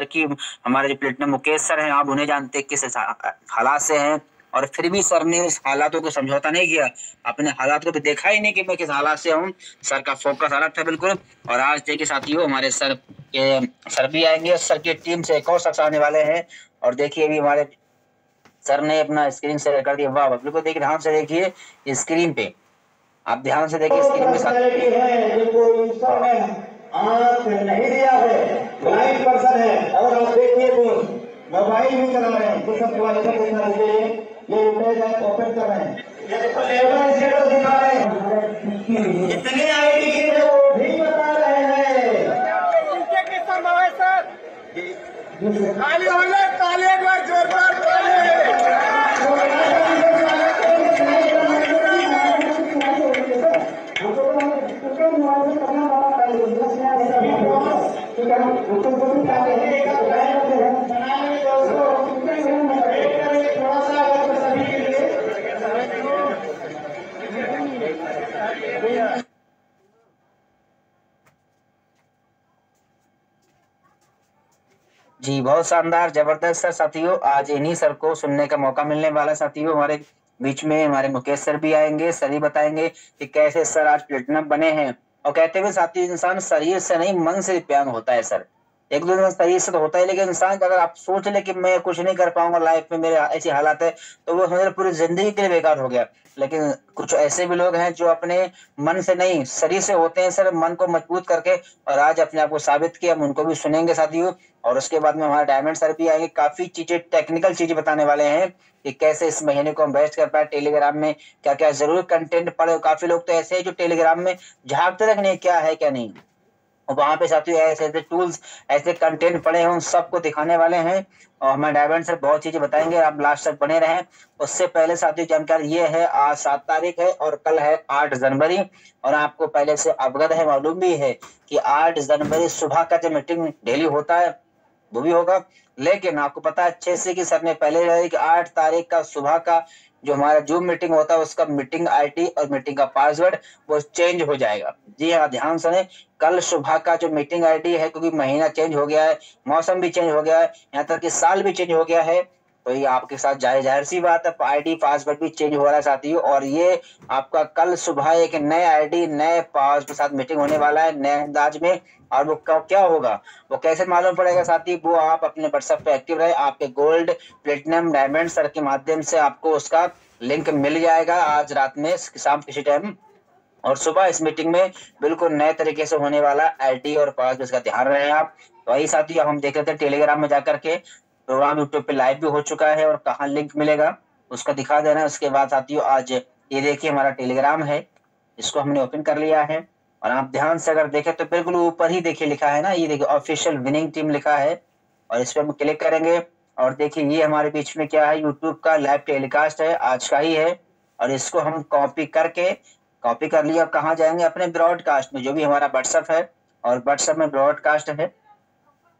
कि हमारे जो प्लेटिनम मुकेश सर हैं, आप उन्हें जानते किस हालात से हैं, और फिर भी सर ने उस हालातों को समझौता नहीं किया, अपने हालात को भी देखा ही नहीं कि मैं किस हालात से हूँ। सर का फोकस अलग था बिल्कुल। और आज देखिए साथियों, हमारे सर भी आएंगे, सर की टीम से एक और शख्स आने वाले हैं। और देखिए अभी हमारे सर ने अपना स्क्रीन शेयर कर दिया। वाह, बिल्कुल देखिए, ध्यान से देखिए स्क्रीन पे, आप ध्यान से देखिए स्क्रीन पे पर्सनैलिटी है जिनको ईश्वर ने आंख नहीं दिया है, ब्लाइंड पर्सन है। और आप देखिए मोबाइल भी चला रहे हैं, ये सब क्वालिटी दिखा दीजिए, ये इमेज ऐप ओपन कर रहे हैं, ये देखो लेबर स्टेटस दिखा रहे हैं, जितने आईडी के वो भी बता रहे हैं। खाली होने ताले एक बार जोरदार ताले। जी, बहुत शानदार, जबरदस्त सर। साथियों, आज इन्हीं सर को सुनने का मौका मिलने वाला है। साथियों, हमारे बीच में हमारे मुकेश सर भी आएंगे, सर ही बताएंगे कि कैसे सर आज प्लेटिनम बने हैं। और कहते हुए साथियों, इंसान शरीर से नहीं मन से दिव्यांग होता है सर। एक दो दिन शरीर से तो होता है, लेकिन इंसान अगर आप सोच ले कि मैं कुछ नहीं कर पाऊंगा लाइफ में, मेरे ऐसी हालात है, तो वो समझ पूरी जिंदगी के लिए बेकार हो गया। लेकिन कुछ ऐसे भी लोग हैं जो अपने मन से नहीं शरीर से होते हैं सर, मन को मजबूत करके, और आज अपने आप को साबित किया। हम उनको भी सुनेंगे साथियों। और उसके बाद में हमारे डायमंड सर भी आएंगे, काफी चीजें, टेक्निकल चीजें बताने वाले हैं कि कैसे इस महीने को हम बेस्ट कर पाए। टेलीग्राम में क्या क्या जरूर कंटेंट पढ़े। काफी लोग तो ऐसे हैं जो टेलीग्राम में झांकते तक नहीं क्या है क्या नहीं, वहां पे साथियों ऐसे ऐसे टूल्स, ऐसे कंटेंट पड़े हैं, उन सबको दिखाने वाले हैं। और हमारे डायमंड सर बहुत चीजें बताएंगे, आप लास्ट तक बने रहें। उससे पहले साथियों जानकारी ये है, आज 7 तारीख है और कल है 8 जनवरी। और आपको पहले से अवगत है, मालूम भी है कि 8 जनवरी सुबह का जो मीटिंग डेली होता है वो भी होगा। लेकिन आपको पता है अच्छे से कि सर ने पहले रहे कि 8 तारीख का सुबह का जो हमारा जूम मीटिंग होता है, उसका मीटिंग आईडी और मीटिंग का पासवर्ड वो चेंज हो जाएगा। जी हाँ, ध्यान सुने, कल सुबह का जो मीटिंग आईडी है, क्योंकि महीना चेंज हो गया है, मौसम भी चेंज हो गया है, यहाँ तक कि साल भी चेंज हो गया है, तो ये आपके साथ जाहिर सी बात है, आईडी पासवर्ड भी चेंज हो रहा है साथियों। और ये आपका कल सुबह एक नए आईडी नए पासवर्ड के साथ मीटिंग होने वाला है, नए अंदाज में। और वो क्या होगा, वो कैसे मालूम पड़ेगा साथी, वो आप अपने व्हाट्सएप पे एक्टिव रहे, आपके गोल्ड प्लेटिनम डायमंड सर के माध्यम से आपको उसका लिंक मिल जाएगा आज रात में शाम किसी टाइम। और सुबह इस मीटिंग में बिल्कुल नए तरीके से होने वाला आईडी और पासवर्ड, इसका ध्यान रहे आप। तो वही साथी, अब हम देख लेते हैं टेलीग्राम में जाकर के प्रोग्राम यूट्यूब पे लाइव भी हो चुका है, और कहाँ लिंक मिलेगा उसका दिखा देना। उसके बाद साथियों, आज ये देखिए हमारा टेलीग्राम है, इसको हमने ओपन कर लिया है। और आप ध्यान से अगर देखें तो बिल्कुल ऊपर ही देखिए लिखा है ना, ये देखिए ऑफिशियल विनिंग टीम लिखा है, और इस पर हम क्लिक करेंगे। और देखिए ये हमारे बीच में क्या है, यूट्यूब का लाइव टेलीकास्ट है, आज का ही है। और इसको हम कॉपी कर लिया, कहाँ जाएंगे, अपने ब्रॉडकास्ट में, जो भी हमारा व्हाट्सएप है, और व्हाट्सएप में ब्रॉडकास्ट है,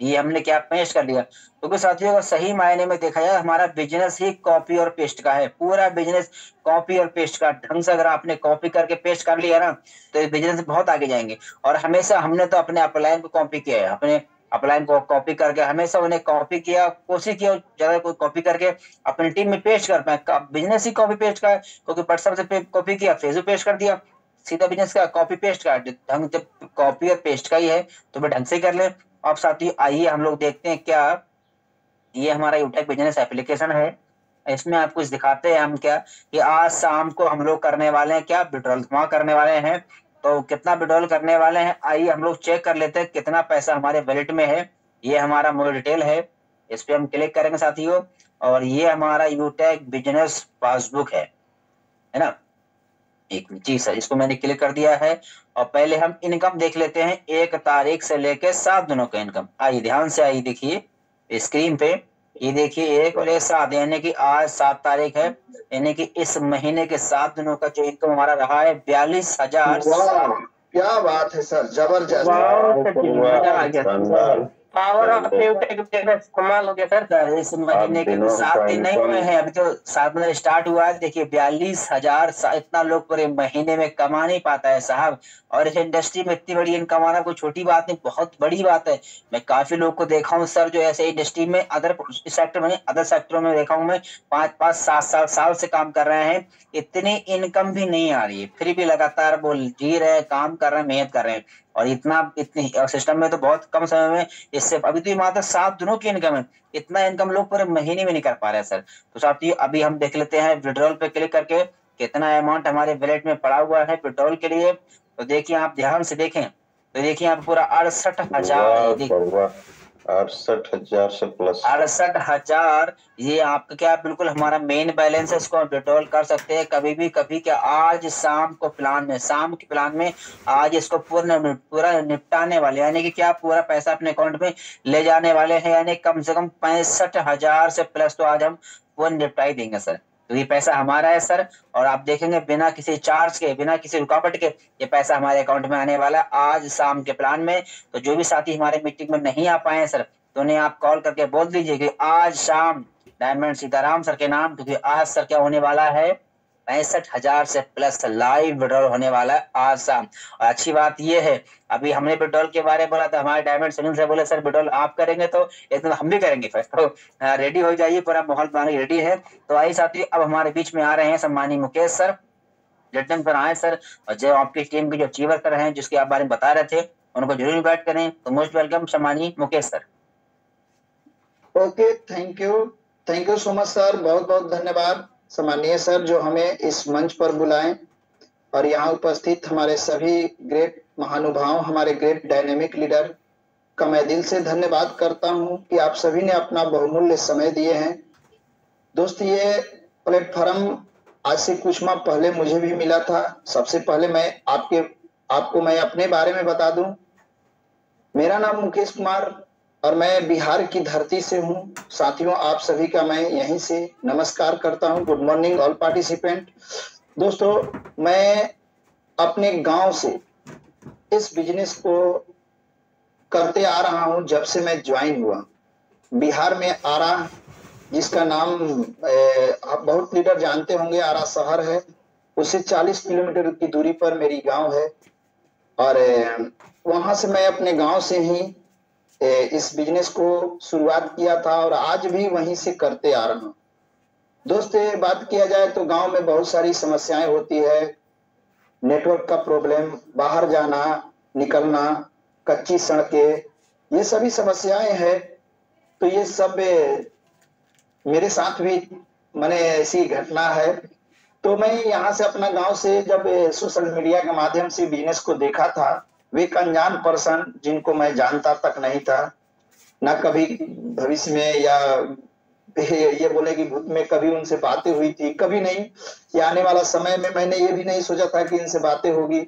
ये हमने क्या पेस्ट कर लिया। क्योंकि साथियों अगर सही मायने में देखा जाए, हमारा बिजनेस ही कॉपी और पेस्ट का है, पूरा बिजनेस कॉपी और पेस्ट का। ढंग से अगर आपने कॉपी करके पेस्ट कर लिया ना, तो ये बिजनेस बहुत आगे जाएंगे। और हमेशा हमने तो अपने अपलाइन को कॉपी किया है, अपने अपलाइन को कॉपी करके हमेशा उन्हें कॉपी किया, कोशिश किया ज्यादा कोई कॉपी करके अपनी टीम में पेस्ट कर पाए। बिजनेस ही कॉपी पेस्ट का है, क्योंकि व्हाट्सएप से कॉपी किया, फेसबुक पेस्ट कर दिया, सीधा बिजनेस का कॉपी पेस्ट का ढंग। जब कॉपी और पेस्ट का ही है तो मैं ढंग से कर ले। अब साथियों आइए हम लोग देखते हैं क्या, ये हमारा यूटेक बिजनेस एप्लीकेशन है, इसमें आपको कुछ दिखाते हैं हम क्या, कि आज शाम को हम लोग करने वाले हैं क्या, विड्रॉल वहां करने वाले हैं। तो कितना विड्रॉल करने वाले हैं, आइए हम लोग चेक कर लेते हैं कितना पैसा हमारे वॉलेट में है। ये हमारा मूल डिटेल है, इस पे हम क्लिक करेंगे साथियों। और ये हमारा यूटेक बिजनेस पासबुक है ना। एक जी सर, इसको मैंने क्लिक कर दिया है। और पहले हम इनकम देख लेते हैं, 1 तारीख से लेके 7 दिनों का इनकम। आइए ध्यान से, आइए देखिए स्क्रीन पे, ये देखिए 1 और 1 7, यानी कि आज 7 तारीख है, यानी कि इस महीने के 7 दिनों का जो इनकम हमारा रहा है 42,000। क्या बात है सर, जबरदस्त। मजा आ गया। पावर ऑफ न्यू टेक कमाल हो गया सर। इस महीने के 7 दिन नहीं हुए हैं, अभी तो 7 दिन स्टार्ट हुआ है। देखिए 42,000 इतना लोग पूरे महीने में कमा नहीं पाता है साहब। और इस इंडस्ट्री में इतनी बड़ी इनकम आना कोई छोटी बात नहीं, बहुत बड़ी बात है। मैं काफी लोग को देखा हूँ सर, जो ऐसे इंडस्ट्री में अदर सेक्टर में अदर सेक्टरों में देखा हूँ मैं, 5-5 7 से काम कर रहे हैं, इतनी इनकम भी नहीं आ रही है, फिर भी लगातार वो जी रहे, काम कर रहे हैं, मेहनत कर रहे हैं। और इतनी सिस्टम में तो बहुत कम समय में, इससे अभी तो मात्र 7 दिनों की इनकम है, इतना इनकम लोग पूरे महीने में नहीं कर पा रहे हैं सर। तो साथियों अभी हम देख लेते हैं विड्रॉल पे क्लिक करके कितना अमाउंट हमारे वॉलेट में पड़ा हुआ है विड्रॉल के लिए। तो देखिए आप ध्यान से देखें, तो देखिए यहाँ पूरा 68,000, 68,000 से प्लस 68,000। ये आपका क्या बिल्कुल हमारा मेन बैलेंस है, इसको विड्रॉल कर सकते हैं कभी भी कभी। क्या आज शाम के प्लान में आज इसको पूरा निपटाने वाले, यानी कि क्या पूरा पैसा अपने अकाउंट में ले जाने वाले हैं, यानी कम से कम 65,000 से प्लस तो आज हम वो निपटा ही देंगे सर। तो ये पैसा हमारा है सर, और आप देखेंगे बिना किसी चार्ज के, बिना किसी रुकावट के ये पैसा हमारे अकाउंट में आने वाला है आज शाम के प्लान में। तो जो भी साथी हमारे मीटिंग में नहीं आ पाए हैं सर, तो उन्हें आप कॉल करके बोल दीजिए कि आज शाम डायमंड सीताराम सर के नाम, क्योंकि आज सर क्या होने वाला है, 65,000 से प्लस लाइव विड्रॉल होने वाला है आज शाम। और अच्छी बात यह है, अभी हमने विड्रॉल के बारे में बोला था, हमारे डायमंड सुनील से बोले सर विड्रॉल आप करेंगे तो एकदम हम भी करेंगे फिर, तो रेडी हो जाइए, पूरा माहौल बनाने रेडी है। तो आइए साथी अब हमारे बीच में आ रहे हैं सम्मानी मुकेश सर, जटन पर आए सर, और जो आपकी टीम के जो अचीवर कर रहे हैं जिसके आप बारे में बता रहे थे उनको जरूर इन्वाइट करें। तो मोस्ट वेलकम सम्मानी Mukesh sir. Okay, thank you so much sir, बहुत बहुत धन्यवाद सम्मानीय सर जो हमें इस मंच पर बुलाएं, और यहाँ उपस्थित हमारे सभी ग्रेट महानुभाव, हमारे ग्रेट डायनेमिक लीडर का मैं दिल से धन्यवाद करता हूँ कि आप सभी ने अपना बहुमूल्य समय दिए हैं। दोस्त ये प्लेटफॉर्म आज से कुछ माह पहले मुझे भी मिला था। सबसे पहले मैं आपको मैं अपने बारे में बता दूं, मेरा नाम मुकेश कुमार और मैं बिहार की धरती से हूं। साथियों आप सभी का मैं यहीं से नमस्कार करता हूं। Good morning all participant. दोस्तों मैं अपने गांव से इस बिजनेस को करते आ रहा हूं जब से मैं ज्वाइन हुआ। बिहार में आरा, जिसका नाम बहुत लीडर जानते होंगे, आरा शहर है, उससे 40 किलोमीटर की दूरी पर मेरी गांव है, और वहां से मैं अपने गांव से ही इस बिजनेस को शुरुआत किया था और आज भी वहीं से करते आ रहा हूं। दोस्त बात किया जाए तो गांव में बहुत सारी समस्याएं होती है, नेटवर्क का प्रॉब्लम, बाहर जाना निकलना, कच्ची सड़कें, ये सभी समस्याएं हैं। तो ये सब मेरे साथ भी मैंने ऐसी घटना है। तो मैं यहाँ से अपना गांव से जब सोशल मीडिया के माध्यम से बिजनेस को देखा था, वे एक अनजान पर्सन जिनको मैं जानता तक नहीं था, ना कभी भविष्य में या ये बोले कि भूत में कभी उनसे बातें हुई थी, कभी नहीं। या आने वाला समय में मैंने ये भी नहीं सोचा था कि इनसे बातें होगी।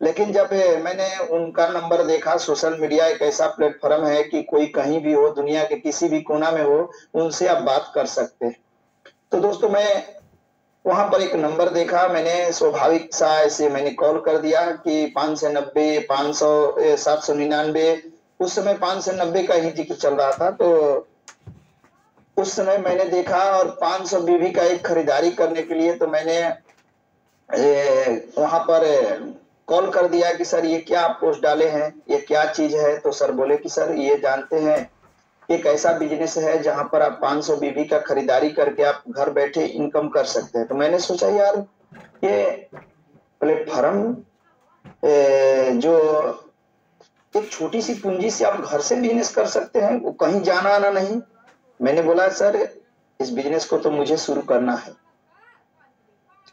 लेकिन जब मैंने उनका नंबर देखा, सोशल मीडिया एक ऐसा प्लेटफॉर्म है कि कोई कहीं भी हो, दुनिया के किसी भी कोना में हो, उनसे आप बात कर सकते हैं। तो दोस्तों मैं वहां पर एक नंबर देखा, मैंने स्वाभाविक सा ऐसे मैंने कॉल कर दिया कि 590 500 799, उस समय 590 का ही जिक्र चल रहा था। तो उस समय मैंने देखा और 500 बीबी का एक खरीदारी करने के लिए तो मैंने वहां पर कॉल कर दिया कि सर ये क्या आप पोस्ट डाले हैं, ये क्या चीज है। तो सर बोले कि सर ये जानते हैं एक ऐसा बिजनेस है जहां पर आप 500 बीबी का खरीदारी करके आप घर बैठे इनकम कर सकते हैं। तो मैंने सोचा यार ये प्लेटफॉर्म जो एक छोटी सी पूंजी से आप घर से बिजनेस कर सकते हैं, वो कहीं जाना आना नहीं। मैंने बोला सर इस बिजनेस को तो मुझे शुरू करना है,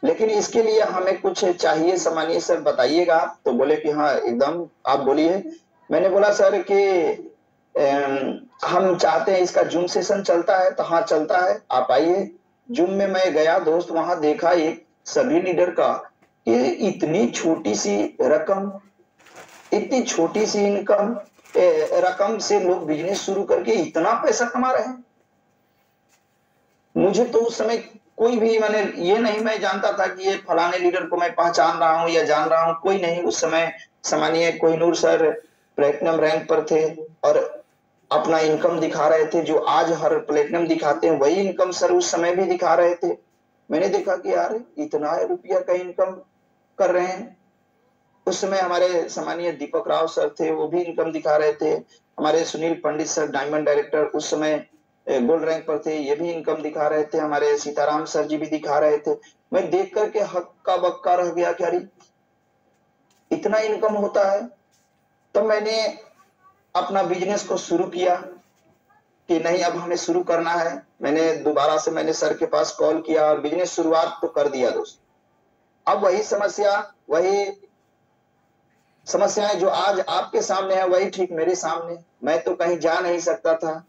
लेकिन इसके लिए हमें कुछ चाहिए, सामान्य सर बताइएगा। तो बोले कि हाँ एकदम आप बोलिए। मैंने बोला सर कि हम चाहते हैं इसका जूम सेशन चलता है। तो हाँ चलता है, आप आइए। जूम में मैं गया दोस्त, वहां देखा एक सभी लीडर का कि इतनी छोटी सी रकम, इतनी छोटी सी इनकम रकम से लोग बिजनेस शुरू करके इतना पैसा कमा रहे हैं। मुझे तो उस समय कोई भी मैंने ये नहीं मैं जानता था कि ये फलाने लीडर को मैं पहचान रहा हूं या जान रहा हूं, कोई नहीं। उस समय सामान्य कोहिनूर सर प्लेटिनम रैंक पर थे और अपना इनकम दिखा रहे थे, जो आज हर प्लेटिनम दिखाते हैं वही इनकम सर उस समय भी दिखा रहे थे। मैंने देखा कि यार इतना रुपया का इनकम कर रहे हैं। उस समय हमारे सम्मानीय दीपक राव सर थे, वो भी इनकम दिखा रहे थे। हमारे Sunil Pandit sir diamond director उस समय गोल्ड रैंक पर थे, ये भी इनकम दिखा रहे थे। हमारे सीताराम सर जी भी दिखा रहे थे। मैं देख करके हक्का बक्का रह गया कि अरे इतना इनकम होता है। तो मैंने अपना बिजनेस को शुरू किया कि नहीं अब हमें शुरू करना है। मैंने दोबारा से मैंने सर के पास कॉल किया और बिजनेस शुरुआत तो कर दिया दोस्त। अब वही समस्याएं जो आज आपके सामने है वही ठीक मेरे सामने। मैं तो कहीं जा नहीं सकता था।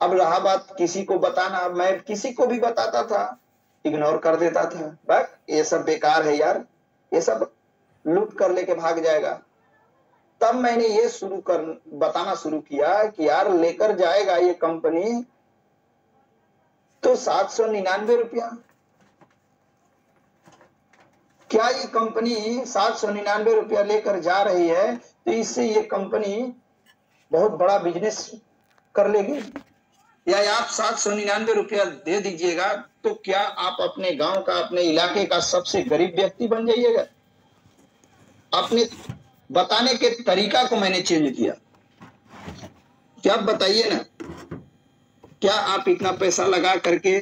अब रहा बात किसी को बताना, मैं किसी को भी बताता था इग्नोर कर देता था, बस ये सब बेकार है यार, ये सब लूट कर लेके भाग जाएगा। तब मैंने ये बताना शुरू किया कि यार लेकर जाएगा ये कंपनी तो 799 रुपया। क्या ये कंपनी 799 रुपया लेकर जा रही है तो इससे ये कंपनी बहुत बड़ा बिजनेस कर लेगी? या आप 799 रुपया दे दीजिएगा तो क्या आप अपने गांव का, अपने इलाके का सबसे गरीब व्यक्ति बन जाइएगा? अपने बताने के तरीका को मैंने चेंज किया कि आप बताइए ना, क्या आप इतना पैसा लगा करके,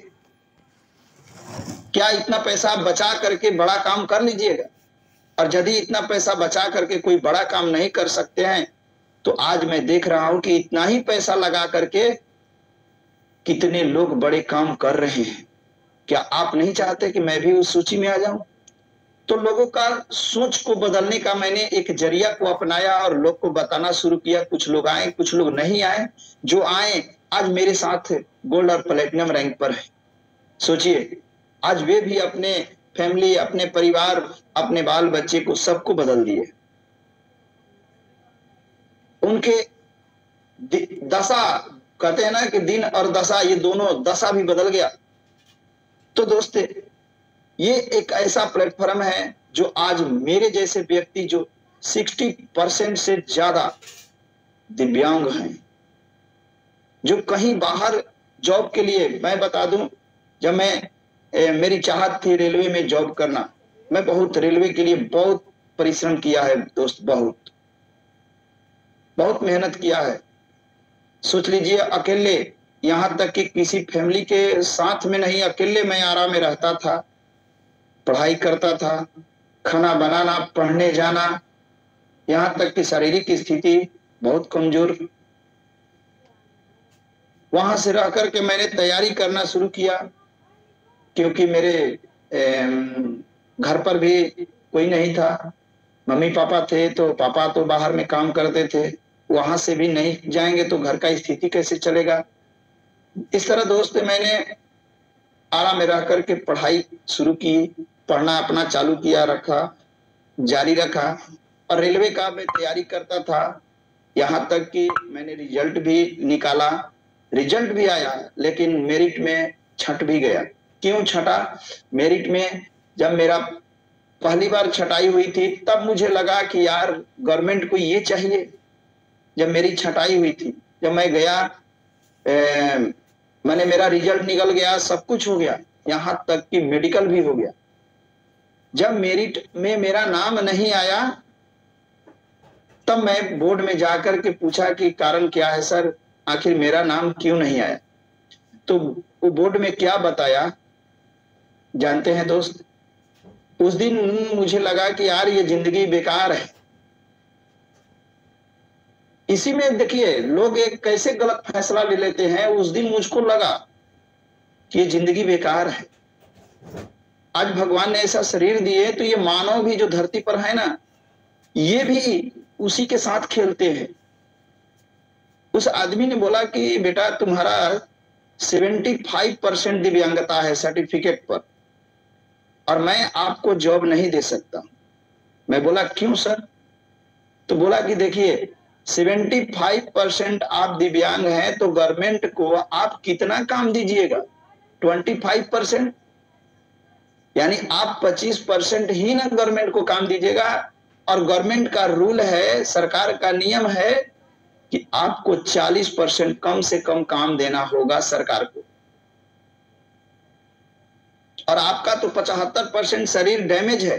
क्या इतना पैसा बचा करके बड़ा काम कर लीजिएगा? और यदि इतना पैसा बचा करके कोई बड़ा काम नहीं कर सकते हैं तो आज मैं देख रहा हूं कि इतना ही पैसा लगा करके कितने लोग बड़े काम कर रहे हैं। क्या आप नहीं चाहते कि मैं भी उस सूची में आ जाऊं? तो लोगों का सोच को बदलने का मैंने एक जरिया को अपनाया और लोग को बताना शुरू किया। कुछ लोग आए, कुछ लोग नहीं आए। जो आए आज मेरे साथ गोल्ड और प्लेटिनम रैंक पर है। सोचिए आज वे भी अपने फैमिली, अपने परिवार, अपने बाल बच्चे को सबको बदल दिए। उनके दशा, कहते हैं ना कि दिन और दशा, ये दोनों दशा भी बदल गया। तो दोस्त ये एक ऐसा प्लेटफॉर्म है जो आज मेरे जैसे व्यक्ति जो 60% से ज्यादा दिव्यांग हैं, जो कहीं बाहर जॉब के लिए, मैं बता दूं जब मेरी चाहत थी रेलवे में जॉब करना, मैं बहुत रेलवे के लिए बहुत परिश्रम किया है दोस्त, बहुत मेहनत किया है। सोच लीजिए अकेले, यहां तक कि किसी फैमिली के साथ में नहीं, अकेले मैं आराम में रहता था, पढ़ाई करता था, खाना बनाना, पढ़ने जाना, यहां तक कि शारीरिक स्थिति बहुत कमजोर। वहां से रह करके मैंने तैयारी करना शुरू किया क्योंकि मेरे घर पर भी कोई नहीं था। मम्मी पापा थे तो पापा तो बाहर में काम करते थे, वहां से भी नहीं जाएंगे तो घर का स्थिति कैसे चलेगा। इस तरह दोस्त मैंने आराम में रह करके पढ़ाई शुरू की, पढ़ना अपना चालू किया, जारी रखा और रेलवे का मैं तैयारी करता था। यहाँ तक कि मैंने रिजल्ट भी निकाला, रिजल्ट भी आया, लेकिन मेरिट में छंट भी गया। क्यों छटा? मेरिट में जब मेरा पहली बार छटाई हुई थी तब मुझे लगा कि यार गवर्नमेंट को ये चाहिए। जब मेरी छटाई हुई थी, जब मैं गया, मैंने मेरा रिजल्ट निकल गया, सब कुछ हो गया, यहाँ तक कि मेडिकल भी हो गया। जब मेरिट में मेरा नाम नहीं आया तब मैं बोर्ड में जाकर के पूछा कि कारण क्या है सर, आखिर मेरा नाम क्यों नहीं आया? तो वो बोर्ड में क्या बताया जानते हैं दोस्त? उस दिन मुझे लगा कि यार ये जिंदगी बेकार है। इसी में देखिए लोग एक कैसे गलत फैसला ले लेते हैं। उस दिन मुझको लगा कि ये जिंदगी बेकार है। आज भगवान ने ऐसा शरीर दिए तो ये मानव भी जो धरती पर है ना, ये भी उसी के साथ खेलते हैं। उस आदमी ने बोला कि बेटा तुम्हारा 75% दिव्यांगता है सर्टिफिकेट पर और मैं आपको जॉब नहीं दे सकता। मैं बोला क्यों सर? तो बोला कि देखिए 75% आप दिव्यांग हैं तो गवर्नमेंट को आप कितना काम दीजिएगा? 25%, यानी आप 25% ही ना गवर्नमेंट को काम दीजिएगा। और गवर्नमेंट का रूल है, सरकार का नियम है कि आपको 40% कम से कम काम देना होगा सरकार को, और आपका तो 75% शरीर डैमेज है,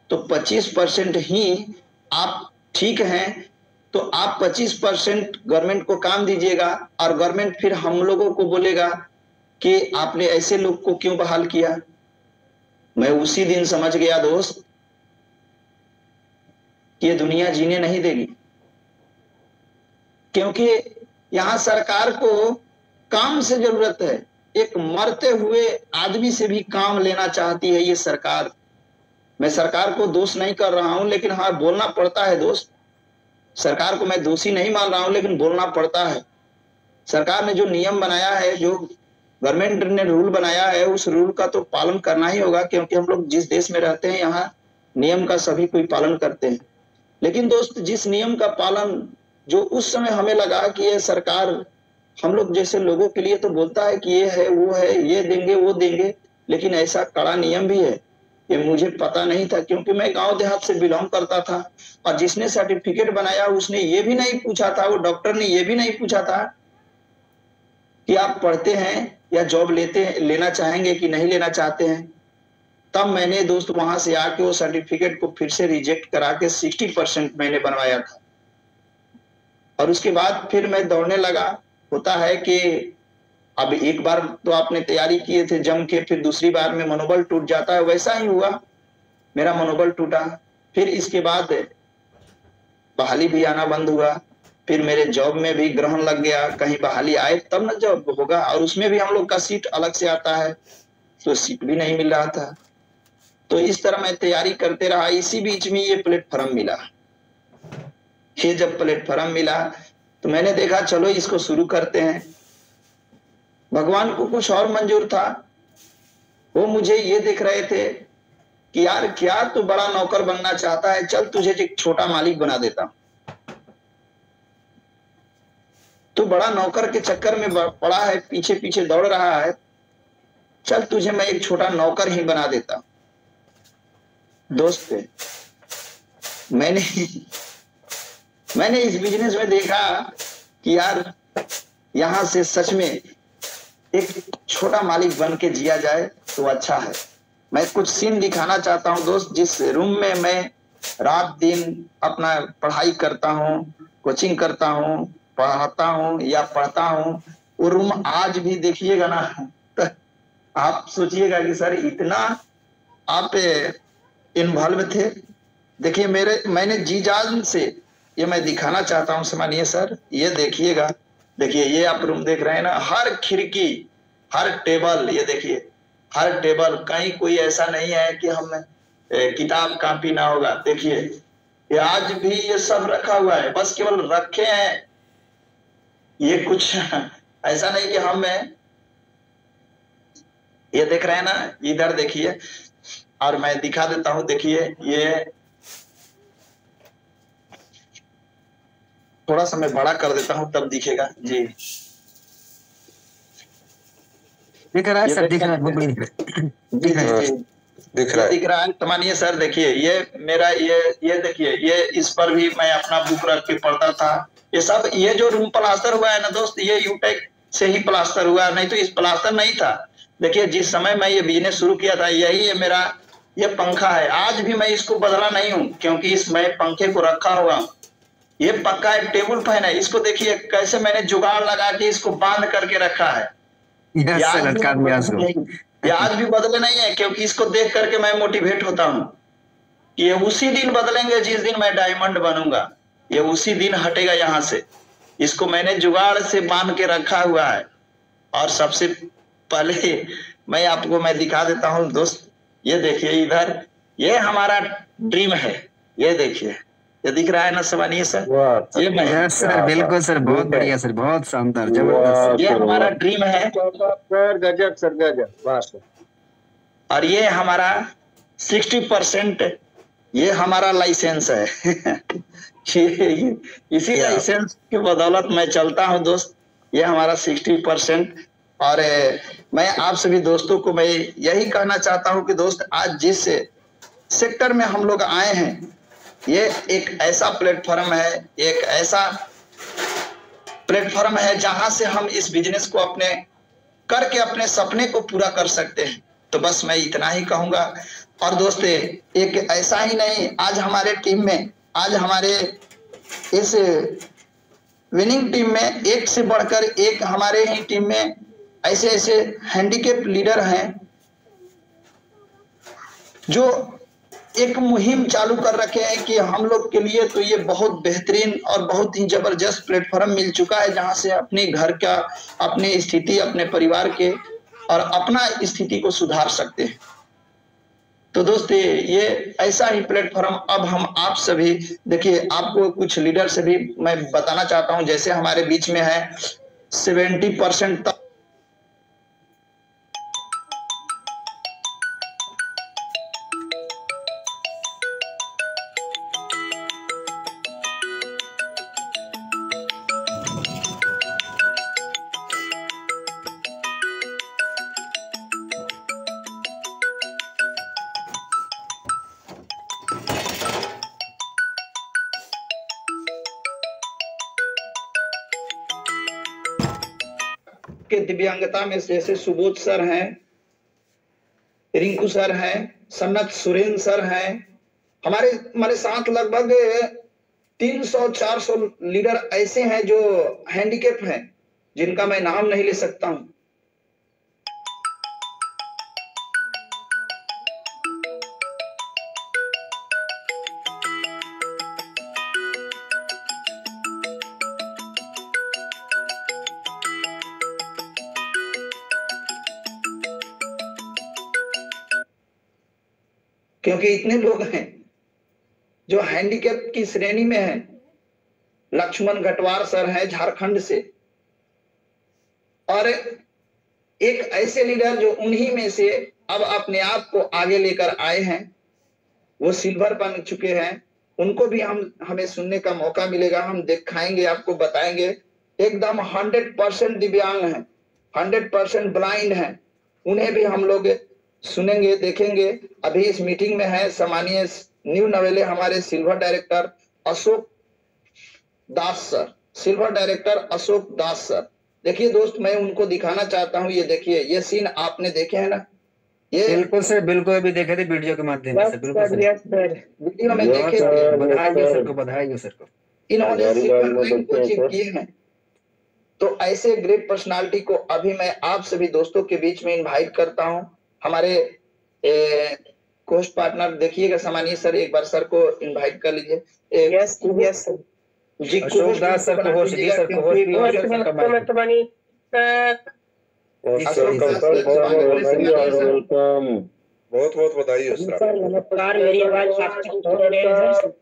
तो 25% ही आप ठीक हैं, तो आप 25% गवर्नमेंट को काम दीजिएगा, और गवर्नमेंट फिर हम लोगों को बोलेगा कि आपने ऐसे लोग को क्यों बहाल किया। मैं उसी दिन समझ गया दोस्त कि ये दुनिया जीने नहीं देगी, क्योंकि यहां सरकार को काम से जरूरत है। एक मरते हुए आदमी से भी काम लेना चाहती है ये सरकार। मैं सरकार को दोष नहीं कर रहा हूं, लेकिन हाँ बोलना पड़ता है दोस्त। सरकार को मैं दोषी नहीं मान रहा हूं, लेकिन बोलना पड़ता है। सरकार ने जो नियम बनाया है, जो गवर्नमेंट ने रूल बनाया है, उस रूल का तो पालन करना ही होगा, क्योंकि हम लोग जिस देश में रहते हैं यहाँ नियम का सभी कोई पालन करते हैं। लेकिन दोस्त, जिस नियम का पालन जो उस समय हमें लगा कि ये सरकार हम लोग जैसे लोगों के लिए तो बोलता है कि ये है वो है, ये देंगे वो देंगे, लेकिन ऐसा कड़ा नियम भी है, ये मुझे पता नहीं था, क्योंकि मैं गांव देहात से बिलोंग करता था। और जिसने सर्टिफिकेट बनाया उसने ये भी नहीं पूछा था, वो डॉक्टर ने ये भी नहीं पूछा था कि आप पढ़ते हैं या जॉब लेना चाहेंगे कि नहीं लेना चाहते हैं। तब मैंने दोस्त वहां से आके वो सर्टिफिकेट को फिर से रिजेक्ट करा के 60% मैंने बनवाया था, और उसके बाद फिर मैं दौड़ने लगा। होता है कि अब एक बार तो आपने तैयारी किए थे जम के, फिर दूसरी बार में मनोबल टूट जाता है, वैसा ही हुआ, मेरा मनोबल टूटा। फिर इसके बाद बहाली भी आना बंद हुआ, फिर मेरे जॉब में भी ग्रहण लग गया, कहीं बहाली आए तब ना जॉब होगा, और उसमें भी हम लोग का सीट अलग से आता है, तो सीट भी नहीं मिल रहा था। तो इस तरह मैं तैयारी करते रहा। इसी बीच में ये प्लेटफॉर्म मिला। ये जब प्लेटफॉर्म मिला तो मैंने देखा चलो इसको शुरू करते हैं। भगवान को कुछ और मंजूर था, वो मुझे ये देख रहे थे कि यार क्या तू बड़ा नौकर बनना चाहता है, चल तुझे एक छोटा मालिक बना देता हूं। तू बड़ा नौकर के चक्कर में पड़ा है, पीछे पीछे दौड़ रहा है, चल तुझे मैं एक छोटा नौकर ही बना देता हूं। दोस्त, मैंने इस बिजनेस में देखा कि यार यहां से सच में एक छोटा मालिक बन के जिया जाए तो अच्छा है। मैं कुछ सीन दिखाना चाहता हूं दोस्त। जिस रूम में मैं रात दिन अपना पढ़ाई करता हूं, कोचिंग करता हूं, पढ़ाता हूं या पढ़ता हूं, वो रूम आज भी देखिएगा ना तो आप सोचिएगा कि सर इतना आप इन्वॉल्व थे। देखिए मैंने जी जान से ये मैं दिखाना चाहता हूं सम्मानीय सर, ये देखिएगा। देखिए ये आप रूम देख रहे हैं ना, हर खिड़की, हर टेबल, ये देखिए हर टेबल, कहीं कोई ऐसा नहीं है कि हम किताब कॉपी ना होगा। देखिए ये आज भी ये सब रखा हुआ है, बस केवल रखे हैं, ये कुछ ऐसा नहीं कि हम ये देख रहे हैं ना, इधर देखिए, और मैं दिखा देता हूं। देखिए ये थोड़ा सा मैं बड़ा कर देता हूं तब दिखेगा जी। दिख रहा है सर, दिख रहा है, दिख रहा है सम्मानीय सर। देखिए ये मेरा ये देखिए, ये इस पर भी मैं अपना बुक रख के पढ़ता था। ये सब, ये जो रूम प्लास्टर हुआ है ना दोस्त, ये यूटेक से ही प्लास्टर हुआ, नहीं तो इस प्लास्टर नहीं था। देखिए जिस समय मैं ये बिजनेस शुरू किया था, यही है मेरा ये पंखा है। आज भी मैं इसको बदला नहीं हूँ, क्योंकि इस मैं पंखे को रखा हुआ हूँ। ये पक्का एक टेबल फैन है, इसको देखिए कैसे मैंने जुगाड़ लगा के इसको बांध करके रखा है। ये आज भी बदले नहीं है, क्योंकि इसको देख करके मैं मोटिवेट होता हूँ। ये उसी दिन बदलेंगे जिस दिन मैं डायमंड बनूंगा, ये उसी दिन हटेगा यहाँ से। इसको मैंने जुगाड़ से बांध के रखा हुआ है। और सबसे पहले मैं दिखा देता हूँ दोस्त, ये देखिए इधर, ये हमारा ड्रीम है। ये देखिए, ये दिख रहा है ना सम्मानीय सर, ये मैं सर बिल्कुल सर, बहुत बढ़िया सर, बहुत शानदार, जबरदस्त। ये हमारा ड्रीम है सर, गजब सर, गजब, वाह सर। और ये हमारा 60% ये हमारा लाइसेंस है। इसी लाइसेंस की बदौलत मैं चलता हूं दोस्त। ये हमारा 60%। और मैं आप सभी दोस्तों को मैं यही कहना चाहता हूं कि दोस्त, आज जिस सेक्टर में हम लोग आए हैं, ये एक ऐसा प्लेटफॉर्म है, एक ऐसा प्लेटफॉर्म है जहां से हम इस बिजनेस को अपने करके अपने सपने को पूरा कर सकते हैं। तो बस मैं इतना ही कहूंगा। और दोस्त एक ऐसा ही नहीं, आज हमारे टीम में, आज हमारे इस विनिंग टीम में एक से बढ़कर एक हमारे ही टीम में ऐसे ऐसे हैंडीकैप लीडर हैं जो एक मुहिम चालू कर रखे हैं कि हम लोग के लिए तो ये बहुत बेहतरीन और बहुत ही जबरदस्त प्लेटफॉर्म मिल चुका है जहां से अपने घर का, अपनी स्थिति, अपने परिवार के और अपना स्थिति को सुधार सकते हैं। तो दोस्त ये ऐसा ही प्लेटफॉर्म अब हम आप सभी देखिए, आपको कुछ लीडर से भी मैं बताना चाहता हूं, जैसे हमारे बीच में है 70% तक के दिव्यांगता में जैसे सुबोध सर हैं, रिंकू सर हैं, सन्नत सुरेंद्र सर हैं, हमारे साथ लगभग 300-400 लीडर ऐसे हैं जो हैंडीकैप हैं जिनका मैं नाम नहीं ले सकता हूं। क्योंकि इतने लोग हैं जो हैंडीकैप की श्रेणी में हैं। लक्ष्मण घटवार सर हैं झारखंड से, और एक ऐसे लीडर जो उन्हीं में से अब अपने आप को आगे लेकर आए हैं, वो सिल्वर बन चुके हैं। उनको भी हमें सुनने का मौका मिलेगा, हम दिखाएंगे, आपको बताएंगे। एकदम 100% दिव्यांग हैं, 100% ब्लाइंड हैं, उन्हें भी हम लोग सुनेंगे, देखेंगे। अभी इस मीटिंग में है सम्मानीय न्यू नवेले हमारे सिल्वर डायरेक्टर अशोक दास सर, सिल्वर डायरेक्टर अशोक दास सर। देखिए दोस्त, मैं उनको दिखाना चाहता हूँ। ये देखिए, ये सीन आपने देखे हैं ना? ये बिल्कुल सर, बिल्कुल अभी देखे थे वीडियो के माध्यम से। बिल्कुल सर, वीडियो में देखे थे। बधाई सर को, बधाई सर को। इन्होंने सिल्वर रैंक को अचीव किए हैं। तो ऐसे ग्रेट पर्सनालिटी को अभी मैं आप सभी दोस्तों के बीच में इनवाइट करता हूं। हमारे कोस्ट पार्टनर देखिएगा, सम्मानीय सर, एक बार सर को इनवाइट कर लीजिए। यस यस जी, अशोक दास सर को होस्ट, जी सर को होस्ट भी होस्ट सर का माइक। बहुत बहुत बधाई हो सर। सर नमस्कार, मेरी आवाज आप तक पहुंच रही है sir?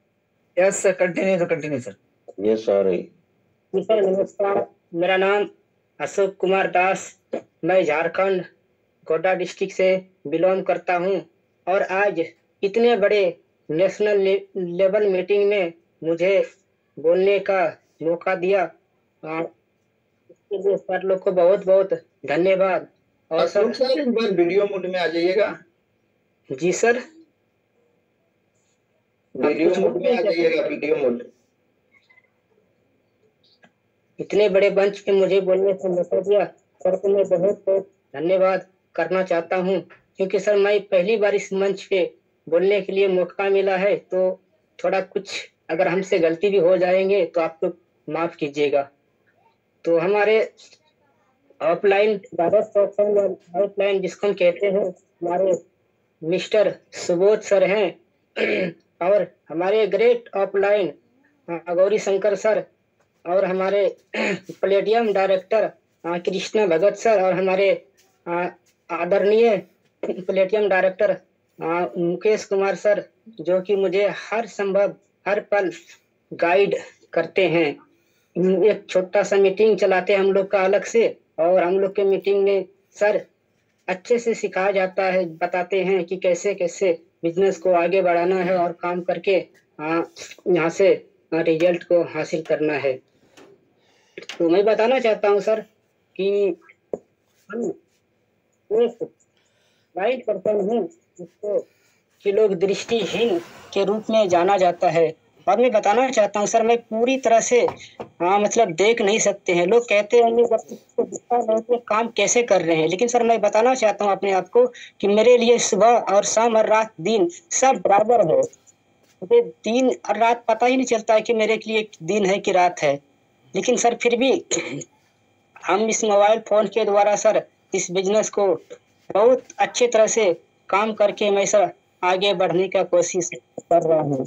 Yes sir, continue sir. ये सॉरी जी सर नमस्कार, मेरा नाम अशोक कुमार दास, मैं झारखंड गोड्डा डिस्ट्रिक्ट से बिलोंग करता हूं, और आज इतने बड़े नेशनल लेवल मीटिंग में मुझे बोलने का मौका दिया, इसके लिए सर लोग को बहुत बहुत धन्यवाद। और सर एक बार वीडियो मोड में आ जाइएगा। जी सर, वीडियो मोड में आ जाइएगा, वीडियो मोड। इतने बड़े मंच पे मुझे बोलने का मौका दिया सर को मैं बहुत बहुत धन्यवाद करना चाहता हूं, क्योंकि सर मैं पहली बार इस मंच पे बोलने के लिए मौका मिला है। तो थोड़ा कुछ अगर हमसे गलती भी हो जाएंगे तो आप लोग माफ कीजिएगा। तो हमारे ऑफलाइन ऑफलाइन जिसको हम कहते हैं, हमारे मिस्टर सुबोध सर हैं और हमारे great offline Gauri Shankar sir, और हमारे प्लेटियम डायरेक्टर कृष्णा भगत सर, और हमारे आदरणीय प्लेटियम डायरेक्टर मुकेश कुमार सर, जो कि मुझे हर संभव हर पल गाइड करते हैं। एक छोटा सा मीटिंग चलाते हैं हम लोग का अलग से, और हम लोग के मीटिंग में सर अच्छे से सिखाया जाता है, बताते हैं कि कैसे कैसे बिजनेस को आगे बढ़ाना है और काम करके यहाँ से रिजल्ट को हासिल करना है। तो मैं बताना चाहता हूँ सर कि हम एक ब्लाइंड पर्सन हूँ, जिसको कि लोग दृष्टिहीन के रूप में जाना जाता है, और मैं बताना चाहता हूँ सर, मैं पूरी तरह से मतलब देख नहीं सकते हैं। लोग कहते होंगे कि काम कैसे कर रहे हैं, लेकिन सर मैं बताना चाहता हूँ अपने आप को कि मेरे लिए सुबह और शाम और रात दिन सब बराबर है। मुझे दिन और रात पता ही नहीं चलता है कि मेरे लिए दिन है कि रात है। लेकिन सर फिर भी हम इस मोबाइल फोन के द्वारा सर इस बिजनेस को बहुत अच्छे तरह से काम करके मैं सर आगे बढ़ने का कोशिश कर रहा हूँ।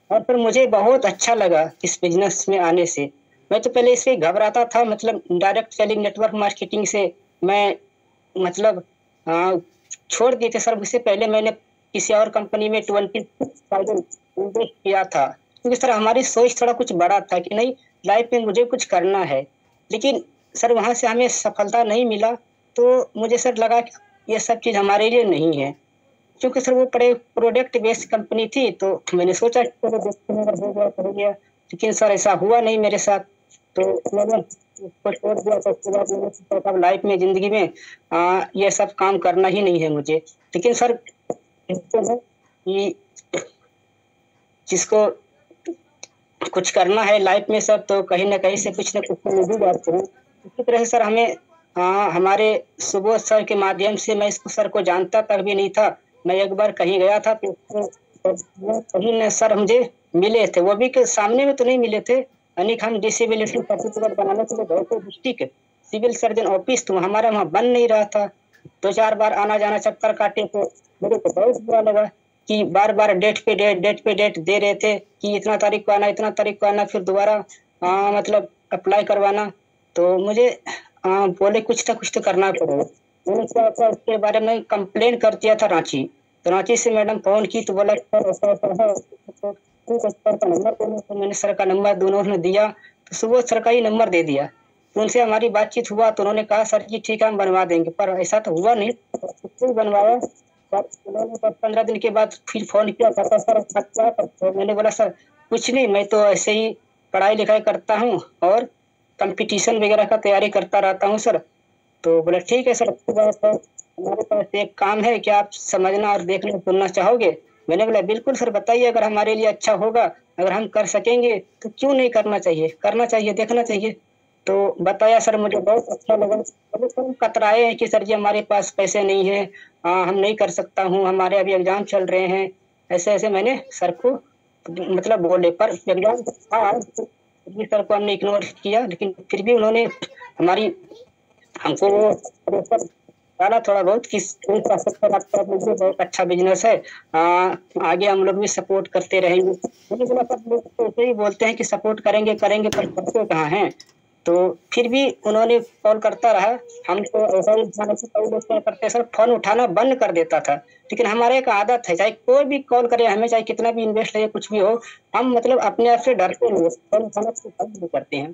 और फिर मुझे बहुत अच्छा लगा इस बिजनेस में आने से। मैं तो पहले इससे घबराता था, मतलब डायरेक्ट सेलिंग नेटवर्क मार्केटिंग से मैं मतलब आ, छोड़ दिए थे सर। उससे पहले मैंने किसी और कंपनी में 20,000 इन्वेस्ट किया था, क्योंकि सर हमारी सोच थोड़ा कुछ बड़ा था कि नहीं लाइफ में मुझे कुछ करना है। लेकिन सर वहां से हमें सफलता नहीं मिला, तो मुझे सर लगा कि ये सब चीज हमारे लिए नहीं है। क्योंकि सर वो बड़े प्रोडक्ट बेस्ड कंपनी थी, तो मैंने सोचा कि चलो देखते हैं, अगर हो गया तो हो गया। लेकिन सर ऐसा हुआ नहीं मेरे साथ, तो मैंने उसको छोड़ दिया। तो उसके बाद मैंने सोचा कि अब लाइफ में जिंदगी में ये सब काम करना ही नहीं है मुझे। लेकिन सर कहते हैं कि जिसको कुछ करना है लाइफ में सब, तो कहीं ना कहीं से कुछ ना कुछ तो मिल ही जाते हैं। इसी तरह से सर हमें हमारे सुबोध सर के माध्यम से, मैं इसको सर को जानता तक भी नहीं था। मैं एक बार कहीं गया था तो कहीं न सर मुझे मिले थे, वो भी के सामने में तो नहीं मिले थे। यानी कि हम डिसेबिलिटी सर्टिफिकेट बनाने के लिए गए थे डिस्ट्रिक्ट सिविल सर्जन ऑफिस, तो हमारा वहाँ बन नहीं रहा था। 2-4 बार आना जाना चक्कर काटे, तो मेरे को बहुत बुरा लगा कि बार बार डेट पे डेट दे रहे थे कि इतना तारीख को आना, इतना तारीख को आना, फिर दोबारा मतलब अप्लाई करवाना। तो मुझे बोले कुछ ना कुछ तो करना पड़ेगा। मैंने क्या था उसके बारे में कंप्लेन कर दिया था रांची। तो रांची से मैडम फोन की तो बोला सर ऐसा ऐसा है, तो ठीक है सर का नंबर देना। तो मैंने सर का नंबर दोनों ने दिया, तो सुबह सर का ही नंबर दे दिया। तो उनसे हमारी बातचीत हुआ, तो उन्होंने कहा सर जी ठीक है हम बनवा देंगे, पर ऐसा तो हुआ नहीं। तो बनवाया, उन्होंने 15 दिन के बाद फिर फोन किया, कहता सर आप क्या करते हो? मैंने बोला सर कुछ नहीं, मैं तो ऐसे ही पढ़ाई लिखाई करता हूँ और कंपटीशन वगैरह का तैयारी करता रहता हूँ सर। तो बोला ठीक है सर, अच्छी बात है, हमारे पास एक काम है, क्या आप समझना और देखना सुनना चाहोगे? मैंने बोला बिल्कुल सर बताइए, अगर हमारे लिए अच्छा होगा, अगर हम कर सकेंगे तो क्यों नहीं करना चाहिए, करना चाहिए, देखना चाहिए। तो बताया सर, मुझे बहुत अच्छा लगा। अभी सर कतराए हैं कि सर जी हमारे पास पैसे नहीं है, हम नहीं कर सकता हूँ, हमारे अभी एग्जाम चल रहे हैं, ऐसे ऐसे मैंने सर को मतलब बोले। पर एग्जाम था, फिर सर को हमने इग्नोर किया, लेकिन फिर भी उन्होंने हमारी हमको वो प्रेशर डाला थोड़ा बहुत कि मुझे बहुत अच्छा बिजनेस है, आगे हम लोग भी सपोर्ट करते रहेंगे। मुझे बोला सब लोग तो ऐसे ही बोलते हैं कि सपोर्ट करेंगे करेंगे, पर करते कहाँ हैं। तो फिर भी उन्होंने कॉल करता रहा। हम तो ऐसा ही कई लोग क्या करते सर, फोन उठाना बंद कर देता था। लेकिन हमारे एक आदत है, चाहे कोई भी कॉल करे हमें, चाहे कितना भी इन्वेस्ट है कुछ भी हो, हम मतलब अपने आप से डरते नहीं, फोन उठाना बंद नहीं करते हैं।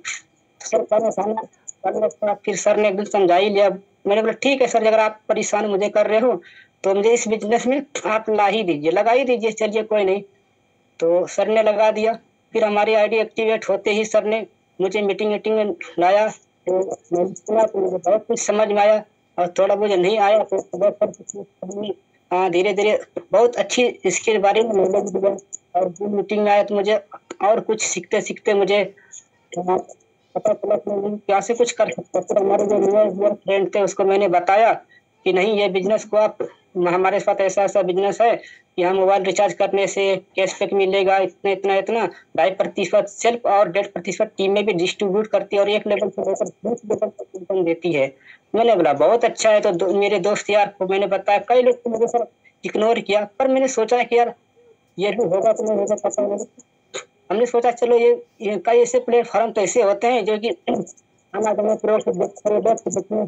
सर फोन उठाना, फिर सर ने एकदम समझा ही लिया। मैंने बोला ठीक है सर, अगर आप परेशान मुझे कर रहे हो तो मुझे इस बिजनेस में आप ला ही दीजिए, लगा ही दीजिए, चलिए कोई नहीं। तो सर ने लगा दिया। फिर हमारी आईडी एक्टिवेट होते ही सर ने मुझे मीटिंग में लाया। तो मैंने सुना तो मुझे बहुत कुछ समझ में आया, और थोड़ा मुझे नहीं आया तो धीरे धीरे बहुत अच्छी इसके बारे में नॉलेज दिया। और जो मीटिंग में आया तो मुझे और कुछ सीखते सीखते मुझे पता चला कि नहीं क्या से कुछ कर सकता। फिर हमारे जो न्यू फ्रेंड थे उसको मैंने बताया कि नहीं ये बिजनेस को आप, हमारे साथ ऐसा ऐसा बिजनेस है कि हम मोबाइल रिचार्ज करने से कैशबैक मिलेगा इतना इतना इतना, 2.5% सेल्फ और 1.5% टीम में भी डिस्ट्रीब्यूट करती है, और एक लेवल से लेकर 10 लेवल तक इनकम देती है। मैंने बोला बहुत अच्छा है। तो मेरे दोस्त यार को मैंने बताया, कई लोग तो मुझे सर इग्नोर किया, पर मैंने सोचा कि यार ये भी होगा तो नहीं होगा पता नहीं। हमने सोचा चलो ये कई ऐसे प्लेटफॉर्म तो ऐसे होते हैं जो कि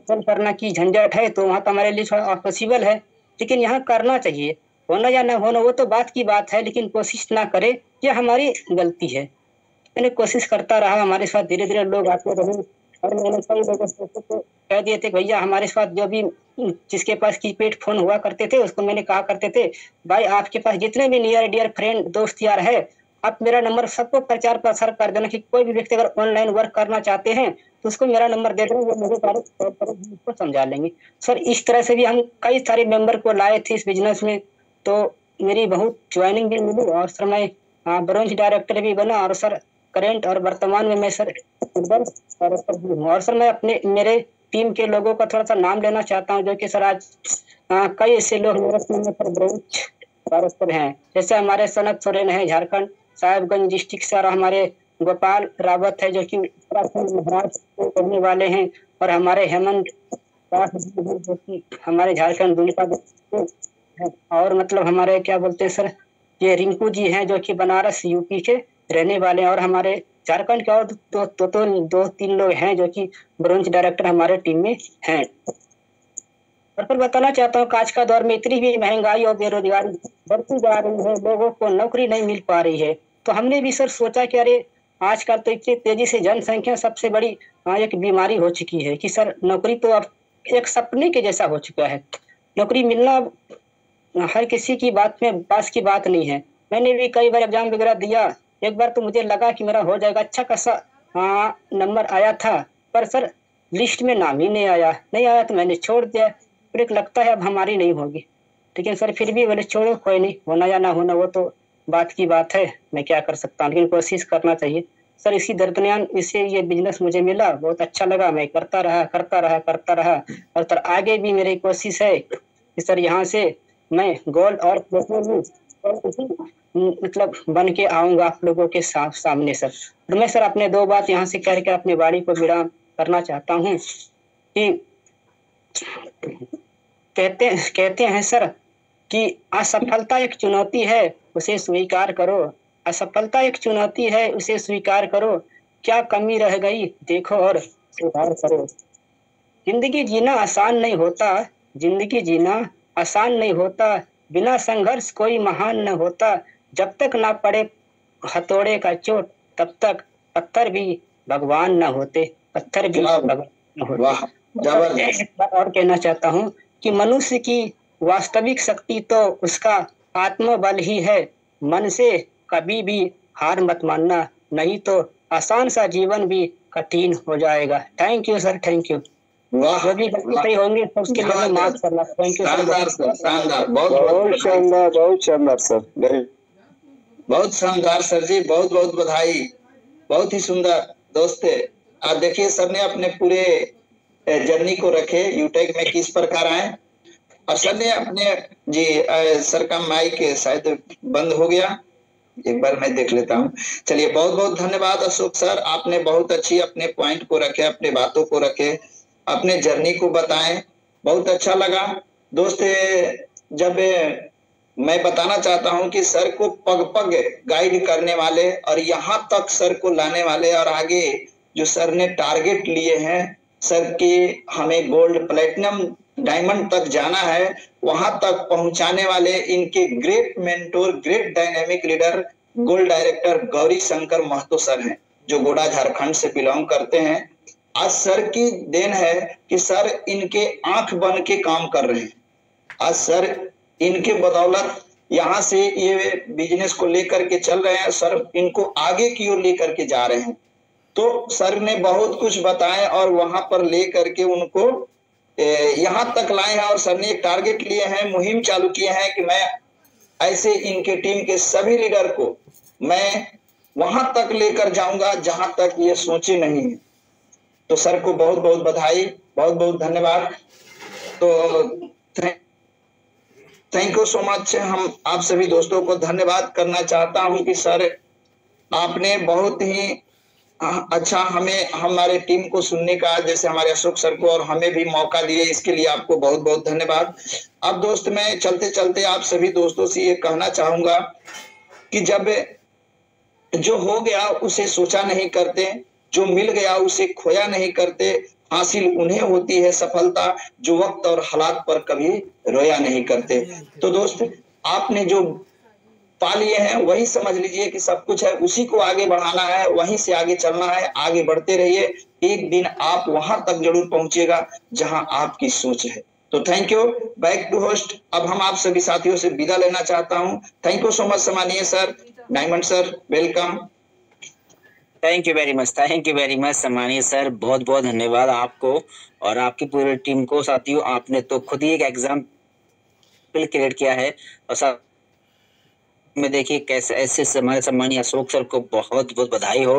सेल करना की झंझट है, तो वहाँ तो हमारे लिए थोड़ा पॉसिबल है। लेकिन यहाँ करना चाहिए, होना या ना होना वो तो बात की बात है, लेकिन कोशिश ना करे ये हमारी गलती है। मैंने कोशिश करता रहा, हमारे साथ धीरे धीरे लोग आते रहे। और मैंने कई लोगों से कह दिए थे भैया हमारे साथ जो भी जिसके पास कीपैड फोन हुआ करते थे उसको मैंने कहा करते थे, भाई आपके पास जितने भी नियर डियर फ्रेंड दोस्त यार है, आप मेरा नंबर सबको प्रचार प्रसार कर देना कि कोई भी व्यक्ति अगर ऑनलाइन वर्क करना चाहते हैं तो उसको मेरा नंबर दे देना, वो मुझे उसको समझा लेंगे। सर इस तरह से भी हम कई सारे मेंबर को लाए थे इस बिजनेस में, तो मेरी बहुत ज्वाइनिंग भी मिली। और सर मैं ब्रांच डायरेक्टर भी बना, और सर करंट और वर्तमान में मैं सर डायरेक्टर भी हूँ। और सर मैं अपने मेरे टीम के लोगों का थोड़ा सा नाम लेना चाहता हूँ, जो कि सर आज कई ऐसे लोग मेरे टीम में सर ब्रांच डायरेक्टर हैं। जैसे हमारे सनत सोरेन है झारखंड साहिबगंज डिस्ट्रिक्ट से, और हमारे गोपाल रावत है जो कि उत्तराखंड महाराष्ट्र के रहने वाले हैं, और हमारे हेमंत दास जी हैं जो कि हमारे झारखंड दुमका है, और मतलब हमारे क्या बोलते हैं सर, ये रिंकू जी हैं जो कि बनारस यूपी के रहने वाले हैं, और हमारे झारखंड के और दो तीन लोग हैं जो कि ब्रांच डायरेक्टर हमारे टीम में हैं। और फिर बताना चाहता हूँ कि आज का दौर में इतनी भी महंगाई और बेरोजगारी बढ़ती जा रही है, लोगों को नौकरी नहीं मिल पा रही है, तो हमने भी सर सोचा कि अरे आजकल तो इतनी तेजी से जनसंख्या सबसे बड़ी एक बीमारी हो चुकी है कि सर नौकरी तो अब एक सपने के जैसा हो चुका है। नौकरी मिलना हर किसी की पास की बात नहीं है। मैंने भी कई बार एग्जाम वगैरह दिया, एक बार तो मुझे लगा कि मेरा हो जाएगा, अच्छा खासा नंबर आया था, पर सर लिस्ट में नाम ही नहीं आया तो मैंने छोड़ दिया। फिर एक लगता है अब हमारी नहीं होगी, लेकिन सर फिर भी बोले छोड़ो कोई नहीं, होना या ना होना वो तो बात की बात है, मैं क्या कर सकता हूँ, लेकिन कोशिश करना चाहिए। सर इसी दरमियान इसे ये बिजनेस मुझे मिला, बहुत अच्छा लगा, मैं करता रहा, और सर आगे भी मेरी कोशिश है कि सर यहाँ से मैं गोल्ड और मतलब बन के आऊंगा आप लोगों के सामने सर। और मैं सर अपने दो बात यहाँ से कह के अपनी वाणी को विराम करना चाहता हूँ कि कहते हैं सर कि असफलता एक चुनौती है, उसे स्वीकार करो। असफलता एक चुनौती है, उसे स्वीकार करो। क्या कमी रह गई देखो और सुधार करो। जिंदगी जीना आसान नहीं होता, जिंदगी जीना आसान नहीं होता, बिना संघर्ष कोई महान न होता। जब तक ना पड़े हथौड़े का चोट, तब तक पत्थर भी भगवान न होते, पत्थर भी भगवान न होते। एक बात और कहना चाहता हूँ कि मनुष्य की वास्तविक शक्ति तो उसका आत्मबल ही है। मन से कभी भी हार मत मानना, नहीं तो आसान सा जीवन भी कठिन हो जाएगा। Thank you sir, thank you. जो भी गलती सही होंगी तो उसके लिए माफ करना। Thank you sir. शानदार, बहुत शानदार, बहुत शानदार सर, बहुत शानदार सर जी, बहुत बहुत बधाई, बहुत ही सुंदर दोस्त। आप देखिए सर ने अपने पूरे जर्नी को रखे यूटेक में किस प्रकार आए, और सर ने अपने जी सर का माइक शायद बंद हो गया, एक बार मैं देख लेता हूँ। चलिए बहुत बहुत धन्यवाद अशोक सर, आपने बहुत अच्छी अपने पॉइंट को रखे, अपने बातों को रखे, अपने जर्नी को बताएं, बहुत अच्छा लगा दोस्त। जब मैं बताना चाहता हूं कि सर को पग पग गाइड करने वाले और यहाँ तक सर को लाने वाले, और आगे जो सर ने टारगेट लिए हैं सर के, हमें गोल्ड प्लेटिनम डायमंड तक जाना है, वहां तक पहुंचाने वाले इनके great mentor, great dynamic leader, gold director Gauri Shankar Mahato sir हैं, जो गोडा झारखंड से बिलोंग करते हैं। आज सर की देन है कि सर इनके आंख बन के काम कर रहे हैं। आज सर इनके बदौलत यहाँ से ये बिजनेस को लेकर के चल रहे हैं, सर इनको आगे की ओर लेकर के जा रहे हैं। तो सर ने बहुत कुछ बताया और वहां पर ले करके उनको यहाँ तक लाए हैं, और सर ने एक टारगेट लिए हैं, मुहिम चालू किए हैं कि मैं ऐसे इनके टीम के सभी लीडर को मैं वहां तक लेकर जाऊंगा जहां तक ये सोचे नहीं है। तो सर को बहुत बहुत बधाई, बहुत बहुत धन्यवाद। तो थैंक यू सो मच। हम आप सभी दोस्तों को धन्यवाद करना चाहता हूं कि सर आपने बहुत ही अच्छा हमें हमारे टीम को सुनने का, जैसे हमारे अशोक सर को और हमें भी मौका दिए, इसके लिए आपको बहुत बहुत धन्यवाद। अब दोस्त मैं चलते चलते आप सभी दोस्तों से ये कहना चाहूंगा कि जब जो हो गया उसे सोचा नहीं करते, जो मिल गया उसे खोया नहीं करते, हासिल उन्हें होती है सफलता जो वक्त और हालात पर कभी रोया नहीं करते। तो दोस्त आपने जो पा लिए हैं वही समझ लीजिए कि सब कुछ है, उसी को आगे बढ़ाना है, वहीं से आगे चलना है, आगे बढ़ते रहिए, एक दिन आप वहां तक जरूर पहुंचेगा जहां आपकी सोच है। तो thank you, back to host. अब हम आप सभी साथियों से विदा लेना चाहता हूं। थैंक यू सो मच सम्मानीय sir, diamond sir, welcome. Thank you very much सम्मानीय सर, बहुत बहुत धन्यवाद आपको और आपकी पूरी टीम को। साथियों आपने तो खुद ही एक एग्जाम्पल क्रिएट किया है, और में देखिए कैसे ऐसे हमारे सम्मानीय अशोक सर को बहुत बहुत बधाई हो।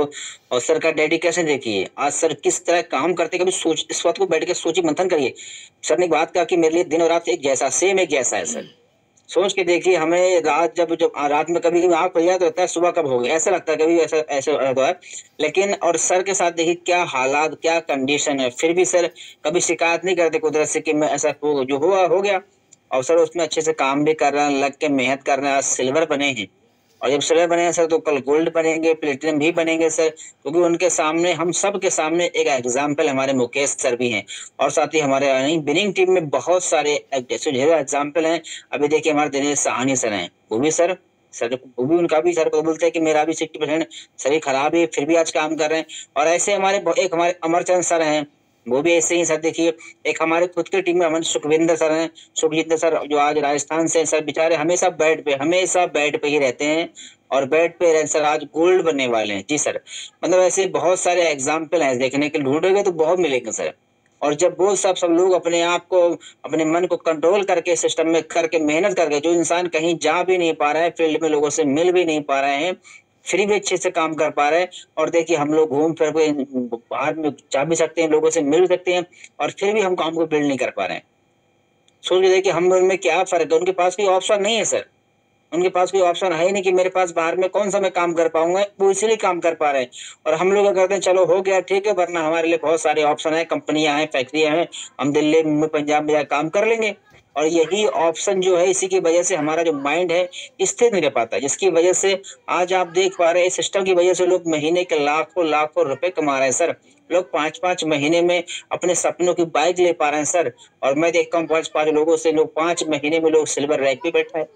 और सर का डेडिकेशन देखिए, आज सर किस तरह काम करते, कभी सोच इस बात को बैठ के सोचिए, मंथन करिए। सर ने एक बात कहा कि मेरे लिए दिन और रात एक जैसा, सेम एक जैसा है सर। सोच के देखिए, हमें रात जब जब रात में कभी कभी आंख खुल जाए तो लगता है सुबह कब होगी, ऐसा लगता है, कभी ऐसा ऐसा होता है। लेकिन और सर के साथ देखिए क्या हालात, क्या कंडीशन है, फिर भी सर कभी शिकायत नहीं करते कुदरत से कि मैं ऐसा जो हुआ हो गया। और सर उसमें अच्छे से काम भी कर रहे हैं, लग के मेहनत कर रहे हैं, आज सिल्वर बने हैं। और जब सिल्वर बने हैं सर तो कल गोल्ड बनेंगे, प्लेटिनम भी बनेंगे सर, क्योंकि उनके सामने, हम सब के सामने एक एग्जाम्पल हमारे मुकेश सर भी हैं। और साथ ही हमारे विनिंग टीम में बहुत सारे ऐसे ढेरों एग्जाम्पल हैं। अभी देखिए हमारे दिनेश साहनी सर हैं, वो भी सर वो भी उनका भी सर को बोलते हैं कि मेरा भी 60% सही खराब है, फिर भी आज काम कर रहे हैं। और ऐसे एक हमारे अमरचंद सर हैं, वो भी ऐसे ही सर। देखिए एक हमारे खुद की टीम में हमारे सुखविंदर सर हैं, सुखजिंदर सर जो आज राजस्थान से सर, बेचारे हमेशा बेड पे ही रहते हैं और बेड पे रह सर आज गोल्ड बनने वाले हैं जी सर। मतलब ऐसे बहुत सारे एग्जाम्पल हैं, देखने के लिए ढूंढोगे तो बहुत मिलेंगे सर। और जब वो सब लोग अपने आप को, अपने मन को कंट्रोल करके सिस्टम में करके मेहनत करके, जो इंसान कहीं जा भी नहीं पा रहा है, फील्ड में लोगों से मिल भी नहीं पा रहे हैं, फिर भी अच्छे से काम कर पा रहे हैं। और देखिए हम लोग घूम फिर के बाहर में जा भी सकते हैं, लोगों से मिल सकते हैं, और फिर भी हम काम को बिल्ड नहीं कर पा रहे हैं। सोच लीजिए कि हम लोग में क्या फर्क है। उनके पास कोई ऑप्शन नहीं है सर, उनके पास कोई ऑप्शन है ही नहीं कि मेरे पास बाहर में कौन सा मैं काम कर पाऊंगा, वो इसीलिए काम कर पा रहे हैं। और हम लोग करते हैं चलो हो गया ठीक है, वरना हमारे लिए बहुत सारे ऑप्शन है, कंपनियां हैं, फैक्ट्रियां हैं, हम दिल्ली मुंबई पंजाब में काम कर लेंगे। और यही ऑप्शन जो है, इसी की वजह से हमारा जो माइंड है स्थिर नहीं रह पाता, जिसकी वजह से आज आप देख पा रहे हैं सिस्टम की वजह से लोग महीने के लाखों लाखों रुपए कमा रहे हैं सर। लोग 5-5 महीने में अपने सपनों की बाइक ले पा रहे हैं सर। और मैं देखता हूँ 5-5 लोगों से, लोग 5 महीने में लोग सिल्वर रैंक पे बैठा है।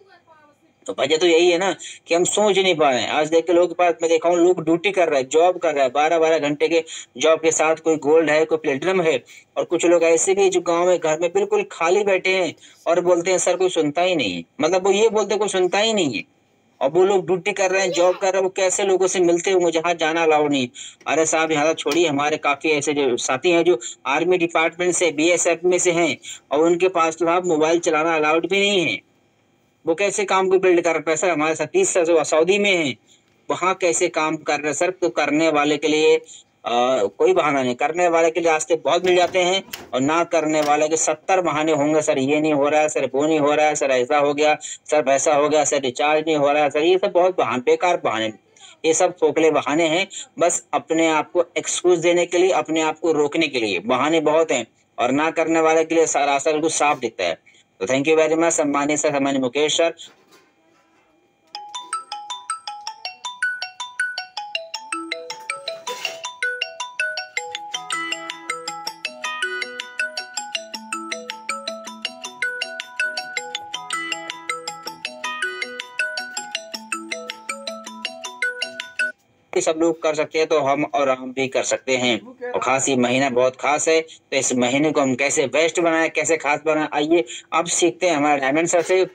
तो वजह तो यही है ना कि हम सोच नहीं पा रहे हैं। आज देख के लोगों के पास मैं देखा हूँ, लोग ड्यूटी कर रहे हैं, जॉब कर रहा है, 12-12 घंटे के जॉब के साथ कोई गोल्ड है, कोई प्लेटिनम है। और कुछ लोग ऐसे भी जो गांव में घर में बिल्कुल खाली बैठे हैं और बोलते हैं सर कोई सुनता ही नहीं है, मतलब वो ये बोलते हैं कोई सुनता ही नहीं है। और वो लोग ड्यूटी कर रहे हैं, जॉब कर रहे हैं, वो कैसे लोगों से मिलते होंगे जहाँ जाना अलाउड नहीं। अरे साहब यहाँ छोड़िए, हमारे काफी ऐसे जो साथी हैं जो आर्मी डिपार्टमेंट से, बीएसएफ में से हैं, और उनके पास तो साहब मोबाइल चलाना अलाउड भी नहीं है। वो कैसे काम को बिल्ड कर रहे हैं सर। हमारे सतीश सर जो सऊदी में हैं, वहां कैसे काम कर रहे हैं सर। तो करने वाले के लिए कोई बहाना नहीं, करने वाले के लिए रास्ते बहुत मिल जाते हैं, और ना करने वाले के 70 बहाने होंगे सर। ये नहीं हो रहा है सर, वो नहीं हो रहा है सर, ऐसा हो गया सर, वैसा हो गया सर, रिचार्ज नहीं हो रहा है सर। ये सब बहुत बहाने, बेकार बहाने, ये सब खोखले बहाने हैं, बस अपने आप को एक्सक्यूज देने के लिए, अपने आप को रोकने के लिए बहाने बहुत हैं। और ना करने वाले के लिए रास्ता बिल्कुल साफ दिखता है। तो थैंक यू वेरी मच सम्मानित सर, सम्मानित मुकेश सर। सब लोग कर सकते हैं तो हम भी कर सकते हैं। और खास ये महीना बहुत खास है, तो इस महीने को हम कैसे बेस्ट बनाएं, कैसे खास बनाएं, आइए अब सीखते हैं हमारे डायमंड सर से।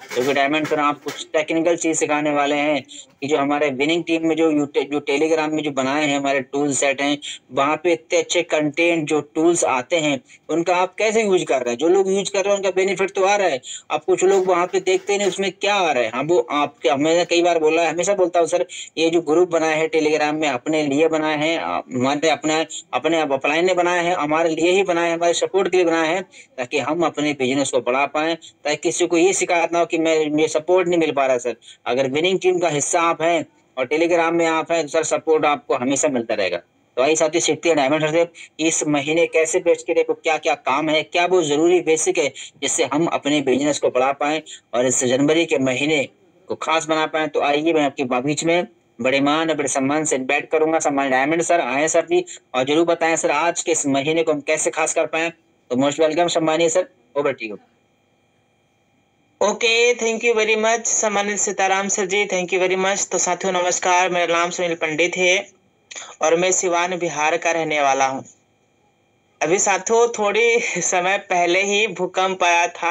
क्योंकि डायमंड सर आप कुछ टेक्निकल चीज सिखाने वाले हैं कि जो हमारे विनिंग टीम में जो टेलीग्राम में जो बनाए हैं हमारे टूल सेट हैं, वहां पे इतने अच्छे कंटेंट जो टूल्स आते हैं, उनका आप कैसे यूज कर रहे हैं। जो लोग यूज कर रहे हैं उनका बेनिफिट तो आ रहा है, अब कुछ लोग वहां पे देखते नहीं उसमें क्या आ रहा है। हम वो आपके, मैंने कई बार बोला है, हमेशा बोलता हूँ सर, ये जो ग्रुप बनाए हैं टेलीग्राम में, अपने लिए बनाए हैं, हमारे अपने अपलाइन ने बनाए हैं, हमारे लिए ही बनाए हैं, हमारे सपोर्ट के लिए बनाए हैं, ताकि हम अपने बिजनेस को बढ़ा पाए, ताकि किसी को ये शिकायत ना हो कि मैं सपोर्ट नहीं मिल पा रहा सर। अगर विनिंग टीम का हिस्सा आप हैं और टेलीग्राम में आप हैं तो सर सपोर्ट आपको हमेशा मिलता रहेगा। तो आई साथी सीखते हैं डायमंड सर से इस महीने कैसे बेस्ट करें, को क्या क्या काम है, क्या वो जरूरी बेसिक है जिससे हम अपने बिजनेस को बढ़ा पाए और इस जनवरी के महीने को खास बना पाए। तो आइए मैं आपके बीच में बड़े मान और बड़े सम्मान से इन्वाइट करूंगा सम्मान डायमंड सर, आए सर जी, और जरूर बताएं सर आज के इस महीने को हम कैसे खास कर पाए। तो मोस्ट वेलकम सम्मानीय sir, over to you. Okay, thank you very much सम्मानित Sitaram sir ji, thank you very much. तो साथियों नमस्कार, मेरा नाम सुनील पंडित है और मैं सिवान बिहार का रहने वाला हूँ। अभी साथियों थोड़ी समय पहले ही भूकंप आया था,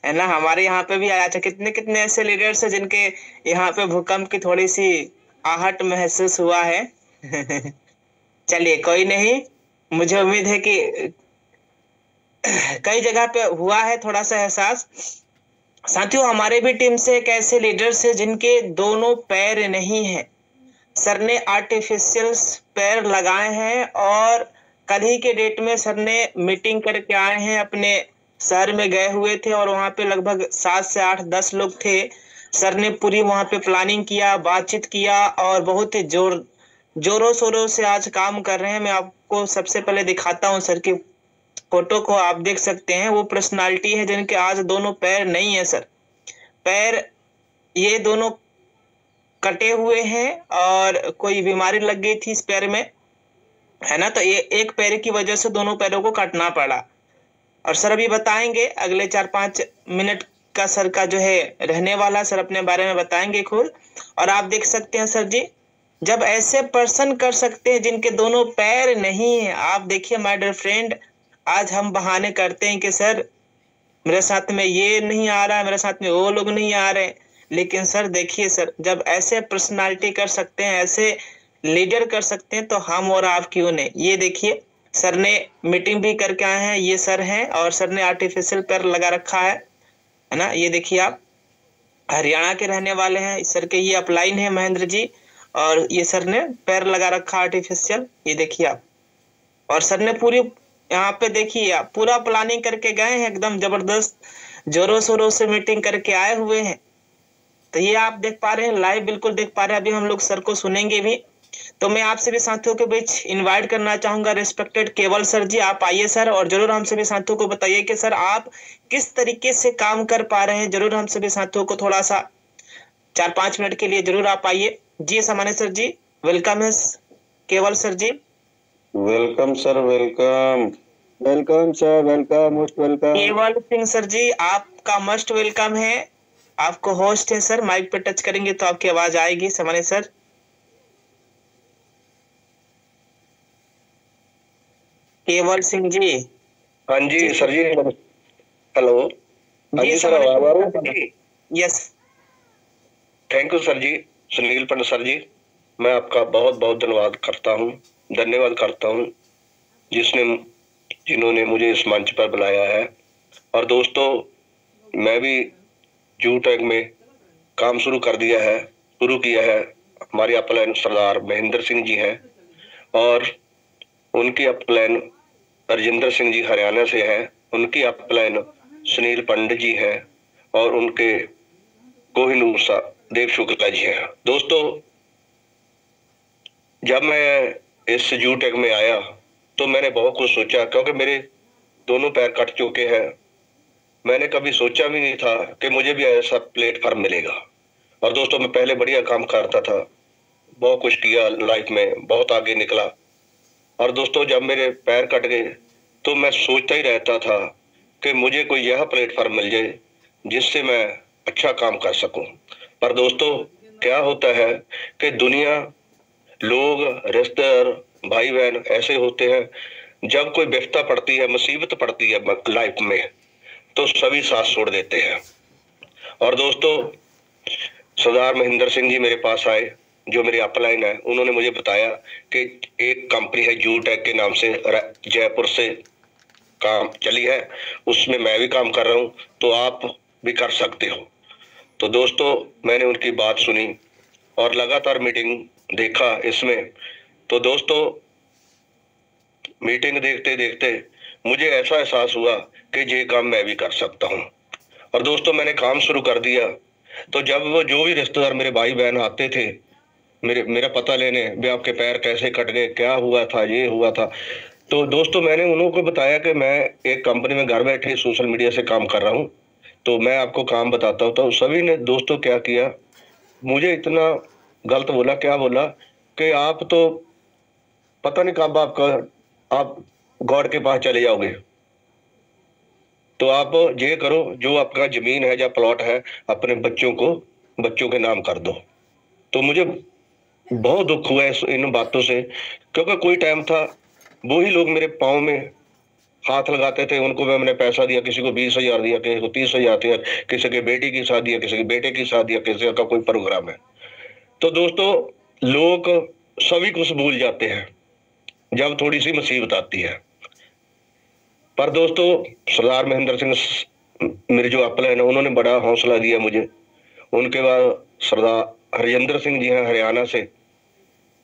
है ना, हमारे यहाँ पे भी आया था। कितने कितने ऐसे लीडर्स हैं जिनके यहाँ पे भूकंप की थोड़ी सी आहट महसूस हुआ है। चलिए कोई नहीं, मुझे उम्मीद है कि कई जगह पे हुआ है थोड़ा सा एहसास, साथियों, हमारे भी टीम से एक ऐसे लीडर्स है जिनके दोनों पैर नहीं है। सर ने आर्टिफिशियल पैर लगाए हैं और कल ही के डेट में सर ने मीटिंग करके आए हैं। अपने शहर में गए हुए थे और वहां पे लगभग 7 से 8 10 लोग थे। सर ने पूरी वहां पे प्लानिंग किया, बातचीत किया और बहुत ही जोरों शोरों से आज काम कर रहे हैं। मैं आपको सबसे पहले दिखाता हूँ सर की फोटो को, आप देख सकते हैं। वो पर्सनालिटी है जिनके आज दोनों पैर नहीं है सर। पैर ये दोनों कटे हुए हैं और कोई बीमारी लग गई थी इस पैर में, है ना। तो ये एक पैर की वजह से दोनों पैरों को काटना पड़ा। और सर अभी बताएंगे अगले 4-5 मिनट का सर का जो है रहने वाला, सर अपने बारे में बताएंगे खुद। और आप देख सकते हैं सर जी, जब ऐसे पर्सन कर सकते हैं जिनके दोनों पैर नहीं है। आप देखिए माय डियर फ्रेंड, आज हम बहाने करते हैं कि सर मेरे साथ में ये नहीं आ रहा है, मेरे साथ में वो लोग नहीं आ रहे, लेकिन सर देखिए सर, जब ऐसे पर्सनालिटी कर सकते हैं, ऐसे लीडर कर सकते हैं, तो हम और आप क्यों नहीं। ये देखिए सर ने मीटिंग भी करके आए हैं, ये सर हैं और सर ने आर्टिफिशियल पैर लगा रखा है ना। ये देखिए आप हरियाणा के रहने वाले हैं। सर के ये अपलाइन है महेंद्र जी, और ये सर ने पैर लगा रखा आर्टिफिशियल, ये देखिए आप। और सर ने पूरी यहाँ पे देखिए आप पूरा प्लानिंग करके गए हैं, एकदम जबरदस्त जोरों शोरों से मीटिंग करके आए हुए हैं। तो ये आप देख पा रहे हैं, लाइव बिल्कुल देख पा रहे हैं। अभी हम लोग सर को सुनेंगे भी। तो मैं आपसे भी साथियों के बीच इनवाइट करना चाहूंगा रिस्पेक्टेड केवल सर जी, आप आइए सर, और जरूर हम सभी साथियों को बताइए कि सर आप किस तरीके से काम कर पा रहे हैं। जरूर हम सभी साथियों को थोड़ा सा 4-5 मिनट के लिए जरूर आप आइए जी। सामान्य सर जी, वेलकम है Keval sir ji. Welcome sir, welcome. Welcome sir, welcome, most welcome. Keval Singh sir जी, आपका मस्ट वेलकम है। आपको होस्ट है सर, माइक पे टच करेंगे तो आपकी आवाज आएगी। सामान्य सर, केवल सिंह जी। हाँ जी सर जी, हेलो। हाँ जी सर, आवाज आ रही है? Yes. Thank you sir ji, Sunil Pandit sir ji. मैं आपका बहुत बहुत धन्यवाद करता हूँ जिन्होंने मुझे इस मंच पर बुलाया है। और दोस्तों, मैं भी जू टैग में काम शुरू किया है। हमारे अपलाइन सरदार महेंद्र सिंह जी हैं और उनकी अपलाइन राजेंद्र सिंह जी हरियाणा से हैं। उनकी अपलाइन सुनील पंडित जी हैं और उनके कोहिनूर देव शुक्ला जी हैं। दोस्तों, जब मैं इस जू टैग में आया तो मैंने बहुत कुछ सोचा, क्योंकि मेरे दोनों पैर कट चुके हैं। मैंने कभी सोचा भी नहीं था कि मुझे भी ऐसा प्लेटफॉर्म मिलेगा। और दोस्तों, मैं पहले बढ़िया काम करता था, बहुत कुछ किया लाइफ में, बहुत आगे निकला। और दोस्तों, जब मेरे पैर कट गए तो मैं सोचता ही रहता था कि मुझे कोई यह प्लेटफॉर्म मिल जाए जिससे मैं अच्छा काम कर सकूं। पर दोस्तों, क्या होता है कि दुनिया, लोग, रिश्तेदार, भाई बहन ऐसे होते हैं, जब कोई विपदा पड़ती है, मुसीबत पड़ती है लाइफ में, तो सभी साथ छोड़ देते हैं। और दोस्तों, सरदार महेंद्र सिंह जी मेरे पास आए, जो मेरे अपलाइन है। उन्होंने मुझे बताया कि एक कंपनी है जू टैग के नाम से, जयपुर से काम चली है, उसमें मैं भी काम कर रहा हूँ, तो आप भी कर सकते हो। तो दोस्तों, मैंने उनकी बात सुनी और लगातार मीटिंग देखा इसमें। तो दोस्तों, मीटिंग देखते देखते मुझे ऐसा एहसास हुआ कि ये काम मैं भी कर सकता हूँ। और दोस्तों, मैंने काम शुरू कर दिया। तो जब वो जो भी रिश्तेदार, मेरे भाई बहन आते थे मेरा पता लेने, भी आपके पैर कैसे कट गए, क्या हुआ था, ये हुआ था, तो दोस्तों मैंने उनको बताया कि मैं एक कंपनी में घर बैठे सोशल मीडिया से काम कर रहा हूँ, तो मैं आपको काम बताता हूँ। तो सभी ने दोस्तों क्या किया, मुझे इतना गलत बोला, क्या बोला कि आप तो पता नहीं कब आप गॉड के पास चले जाओगे, तो आप ये करो, जो आपका जमीन है या प्लॉट है, अपने बच्चों के नाम कर दो। तो मुझे बहुत दुख हुआ इन बातों से, क्योंकि कोई टाइम था वो ही लोग मेरे पाँव में हाथ लगाते थे, उनको मैंने पैसा दिया, किसी को 20,000 दिया, किसी को 30,000 दिया, किसी के बेटी की शादी है, किसी के बेटे की शादी है, किसी का कोई प्रोग्राम है। तो दोस्तों, लोग सभी कुछ भूल जाते हैं जब थोड़ी सी मुसीबत आती है। पर दोस्तों, सरदार महेंद्र सिंह मेरे जो अपलाइन है उन्होंने बड़ा हौसला दिया मुझे। उनके बाद सरदार हरिंदर सिंह जी हैं हरियाणा से,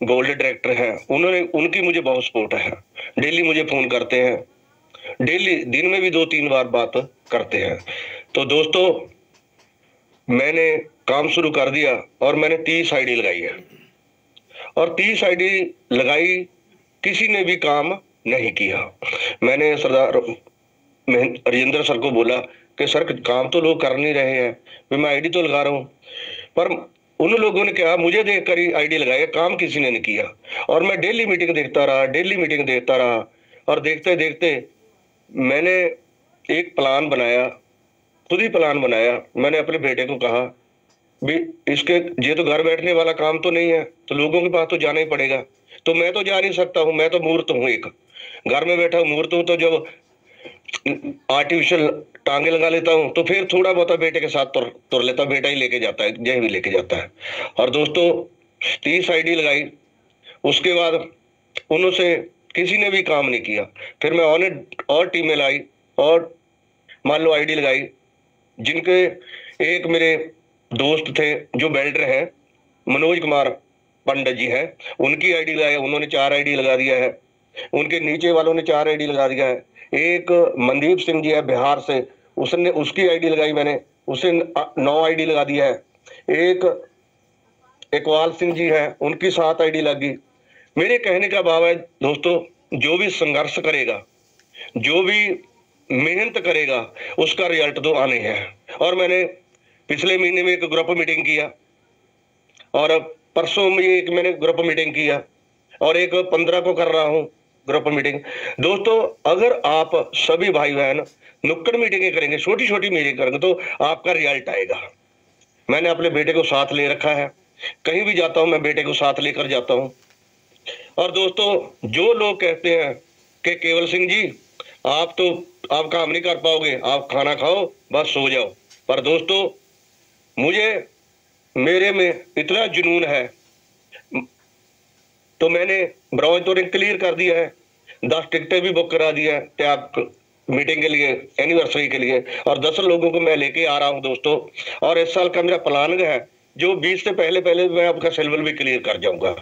गोल्ड डायरेक्टर हैं, उन्होंने उनकी मुझे बहुत सपोर्ट है। डेली मुझे फोन करते हैं, डेली दिन में भी 2-3 बार बात करते हैं। तो दोस्तों मैंने काम शुरू कर दिया और मैंने 30 आईडी लगाई है, और 30 आईडी लगाई, किसी ने भी काम नहीं किया। मैंने सरदार हरिंदर सर को बोला कि सर काम तो लोग कर नहीं रहे हैं, फिर मैं आईडी तो लगा रहा हूँ, पर उन लोगों ने क्या मुझे देखकर ही आईडी लगाया, काम किसी ने नहीं किया। और मैं डेली मीटिंग देखता रहा, डेली मीटिंग देखता रहा, और देखते देखते मैंने एक प्लान बनाया, खुद ही प्लान बनाया। मैंने अपने बेटे को कहा भी इसके ये तो घर बैठने वाला काम तो नहीं है, तो लोगों के पास तो जाना ही पड़ेगा। तो मैं तो जा नहीं सकता हूँ, मैं तो मूर्त हूँ, एक घर में बैठा मूर्त हूँ, तो जब आर्टिफिशियल टांगे लगा लेता हूँ तो फिर थोड़ा बहुत बेटे के साथ तुर लेता, बेटा ही लेके जाता है, जय भी लेके जाता है। और दोस्तों 30 आईडी लगाई, उसके बाद उन्होंने किसी ने भी काम नहीं किया। फिर मैं और टीमें लाई और मान लो आईडी लगाई, जिनके एक मेरे दोस्त थे जो वेल्डर हैं, मनोज कुमार पंडित जी हैं, उनकी आईडी लगाई, उन्होंने 4 आईडी लगा दिया है। उनके नीचे वालों ने 4 आईडी लगा दिया है। एक मनदीप सिंह जी है बिहार से, उसने उसकी आईडी लगाई मैंने, उसे 9 आईडी लगा दिया है। एक इकबाल सिंह जी हैं, उनकी 7 आईडी लगी। मेरे कहने का भाव है दोस्तों, जो भी संघर्ष करेगा, जो भी मेहनत करेगा, उसका रिजल्ट तो आने है। और मैंने पिछले महीने में एक ग्रुप मीटिंग किया, और परसों में एक मैंने ग्रुप मीटिंग किया, और एक 15 को कर रहा हूँ ग्रुप मीटिंग। दोस्तों अगर आप सभी भाई बहन नुक्कड़ मीटिंगें करेंगे, छोटी छोटी मीटिंग करेंगे, तो आपका रिजल्ट आएगा। मैंने अपने बेटे को साथ ले रखा है, कहीं भी जाता हूं मैं बेटे को साथ लेकर जाता हूं। और दोस्तों जो लोग कहते हैं कि केवल सिंह जी आप काम नहीं कर पाओगे, आप खाना खाओ बस सो जाओ, पर दोस्तों मेरे में इतना जुनून है, तो मैंने ब्रॉन्ज तो रिंग क्लियर कर दिया है, 10 टिकटें भी बुक करा दिया है त्याग मीटिंग के लिए, एनिवर्सरी के लिए, और 10 लोगों को मैं लेके आ रहा हूं दोस्तों। और इस साल का मेरा प्लान है जो 20 से पहले मैं आपका सिल्वर भी क्लियर कर जाऊंगा।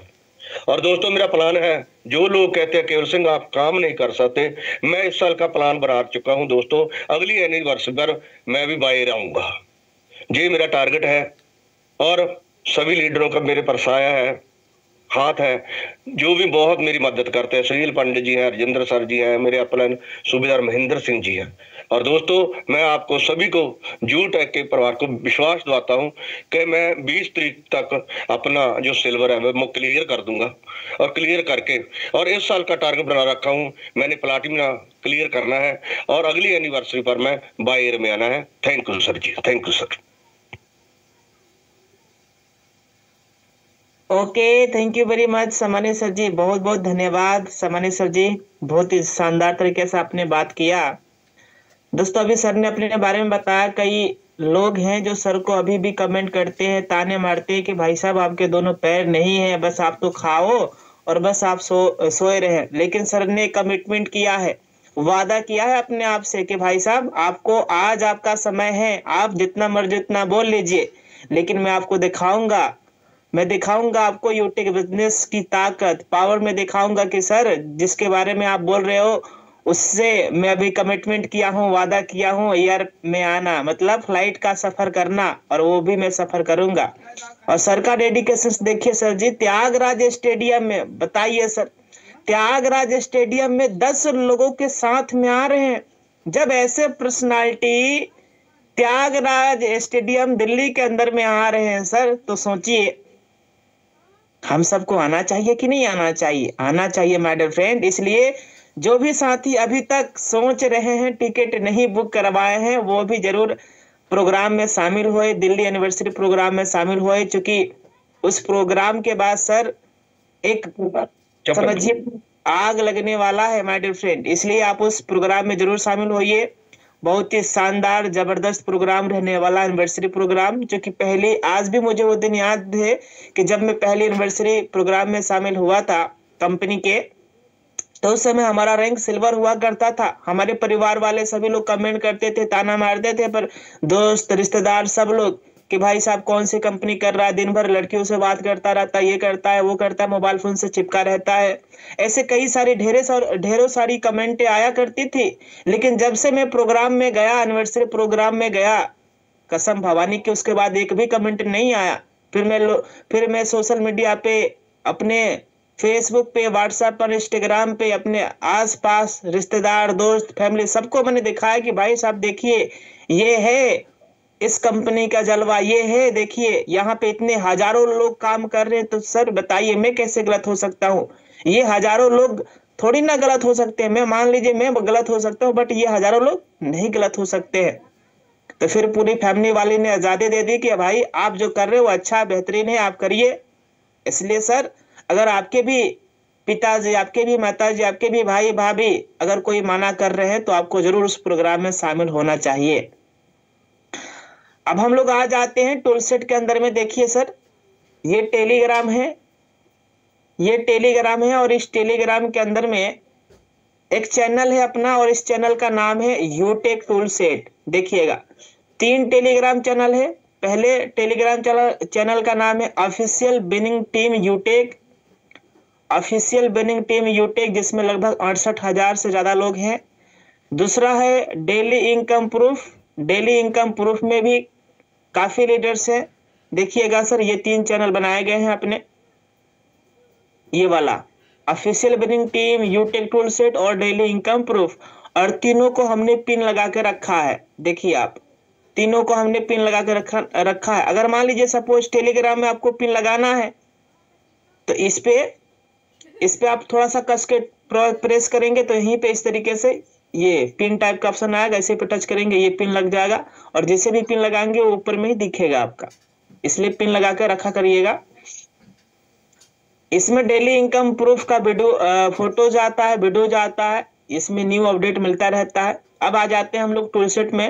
और दोस्तों मेरा प्लान है, जो लोग कहते हैं केवल सिंह आप काम नहीं कर सकते, मैं इस साल का प्लान बना चुका हूं दोस्तों। अगली एनिवर्सरी पर मैं भी बाहर आऊंगा, ये मेरा टारगेट है। और सभी लीडरों का मेरे पर साया है, हाथ है, जो भी बहुत मेरी मदद करते हैं। सुनील पंडित जी हैं, राजेंद्र सर जी हैं, मेरे अपलाइन सूबेदार महेंद्र सिंह जी हैं। और दोस्तों मैं आपको सभी को जू टेक के परिवार को विश्वास दिलाता हूं कि मैं 20 तारीख तक अपना जो सिल्वर है वो क्लियर कर दूंगा, और क्लियर करके, और इस साल का टारगेट बना रखा हूं मैंने, प्लाटिना क्लियर करना है, और अगली एनिवर्सरी पर मैं बाहर में आना है। Thank you sir ji, thank you sir. Okay, thank you very much सामान्य सर जी, बहुत बहुत धन्यवाद सामान्य सर जी, बहुत ही शानदार तरीके से आपने बात किया। दोस्तों अभी सर ने अपने बारे में बताया, कई लोग हैं जो सर को अभी भी कमेंट करते हैं, ताने मारते हैं कि भाई साहब आपके दोनों पैर नहीं है, बस आप तो खाओ और बस आप सोए रहे। लेकिन सर ने कमिटमेंट किया है, वादा किया है अपने आप से कि भाई साहब आपको आज आपका समय है, आप जितना मर्जी उतना बोल लीजिए, लेकिन मैं आपको दिखाऊंगा, मैं दिखाऊंगा आपको यूटेक बिजनेस की ताकत, पावर में दिखाऊंगा कि सर जिसके बारे में आप बोल रहे हो उससे मैं अभी कमिटमेंट किया हूँ, वादा किया हूँ ईयर में आना, मतलब फ्लाइट का सफर करना, और वो भी मैं सफर करूंगा। और सर का डेडिकेशन देखिए सर जी, त्यागराज स्टेडियम में, बताइए सर, त्यागराज स्टेडियम में 10 लोगों के साथ में आ रहे हैं। जब ऐसे पर्सनालिटी त्यागराज स्टेडियम दिल्ली के अंदर में आ रहे हैं सर, तो सोचिए हम सबको आना चाहिए कि नहीं आना चाहिए? आना चाहिए माय डियर फ्रेंड। इसलिए जो भी साथी अभी तक सोच रहे हैं टिकट नहीं बुक करवाए हैं, वो भी जरूर प्रोग्राम में शामिल हुए, दिल्ली एनिवर्सरी प्रोग्राम में शामिल हुए, क्योंकि उस प्रोग्राम के बाद सर एक समझिए आग लगने वाला है माय डियर फ्रेंड। इसलिए आप उस प्रोग्राम में जरूर शामिल होइए, बहुत ही शानदार जबरदस्त प्रोग्राम रहने वाला एनिवर्सरी प्रोग्राम, जो कि पहले, आज भी मुझे वो दिन याद है कि जब मैं पहली एनिवर्सरी प्रोग्राम में शामिल हुआ था कंपनी के, तो उस समय हमारा रैंक सिल्वर हुआ करता था। हमारे परिवार वाले सभी लोग कमेंट करते थे, ताना मारते थे, पर दोस्त रिश्तेदार सब लोग कि भाई साहब कौन सी कंपनी कर रहा है, दिन भर लड़कियों से बात करता रहता है, ये करता है वो करता है, मोबाइल फोन से चिपका रहता है। ऐसे कई सारी ढेरों सारी कमेंटें आया करती थी। लेकिन जब से मैं प्रोग्राम में गया, एनिवर्सरी प्रोग्राम में गया, कसम भवानी की उसके बाद एक भी कमेंट नहीं आया। फिर मैं सोशल मीडिया पे, अपने फेसबुक पे, व्हाट्सएप पर, इंस्टाग्राम पे, अपने आसपास रिश्तेदार, दोस्त, फैमिली सबको मैंने दिखाया कि भाई साहब देखिए, ये है इस कंपनी का जलवा, ये है देखिए यहाँ पे इतने हजारों लोग काम कर रहे हैं। तो सर बताइए मैं कैसे गलत हो सकता हूँ? ये हजारों लोग थोड़ी ना गलत हो सकते हैं। मैं मान लीजिए मैं गलत हो सकता हूँ, बट ये हजारों लोग नहीं गलत हो सकते हैं। तो फिर पूरी फैमिली वाली ने आजादी दे दी कि भाई आप जो कर रहे हो अच्छा बेहतरीन है, आप करिए। इसलिए सर अगर आपके भी पिताजी, आपके भी माताजी, आपके भी भाई भाभी अगर कोई मना कर रहे हैं तो आपको जरूर उस प्रोग्राम में शामिल होना चाहिए। अब हम लोग आ जाते हैं टूलसेट के अंदर में। देखिए सर, ये टेलीग्राम है, ये टेलीग्राम है, और इस टेलीग्राम के अंदर में एक चैनल है अपना, और इस चैनल का नाम है यूटेक टूलसेट। देखिएगा 3 टेलीग्राम चैनल है। पहले टेलीग्राम चैनल का नाम है official winning team यूटेक, official winning team यूटेक, जिसमें लगभग 68,000 से ज्यादा लोग हैं। दूसरा है daily income proof, daily income proof में भी काफी लीडर्स हैं। देखिएगा सर, ये 3 चैनल बनाए गए हैं अपने, ये वाला ऑफिशियल विनिंग टीम, यूटेक टूलसेट और डेली इनकम प्रूफ, और तीनों को हमने पिन लगा के रखा है। देखिए आप, तीनों को हमने पिन लगा के रखा है। अगर मान लीजिए सपोज टेलीग्राम में आपको पिन लगाना है तो इस पे आप थोड़ा सा कस के प्रेस करेंगे तो यहीं पे इस तरीके से ये पिन टाइप का ऑप्शन आएगा, इसे पे टच करेंगे ये पिन लग जाएगा, और जैसे भी पिन लगाएंगे वो ऊपर में ही दिखेगा आपका। इसलिए पिन लगा के रखा करिएगा। इसमें डेली इनकम प्रूफ का वीडियो, फोटोज आता है, वीडियोज आता है, इसमें न्यू अपडेट मिलता रहता है। अब आ जाते हैं हम लोग टूलसेट में।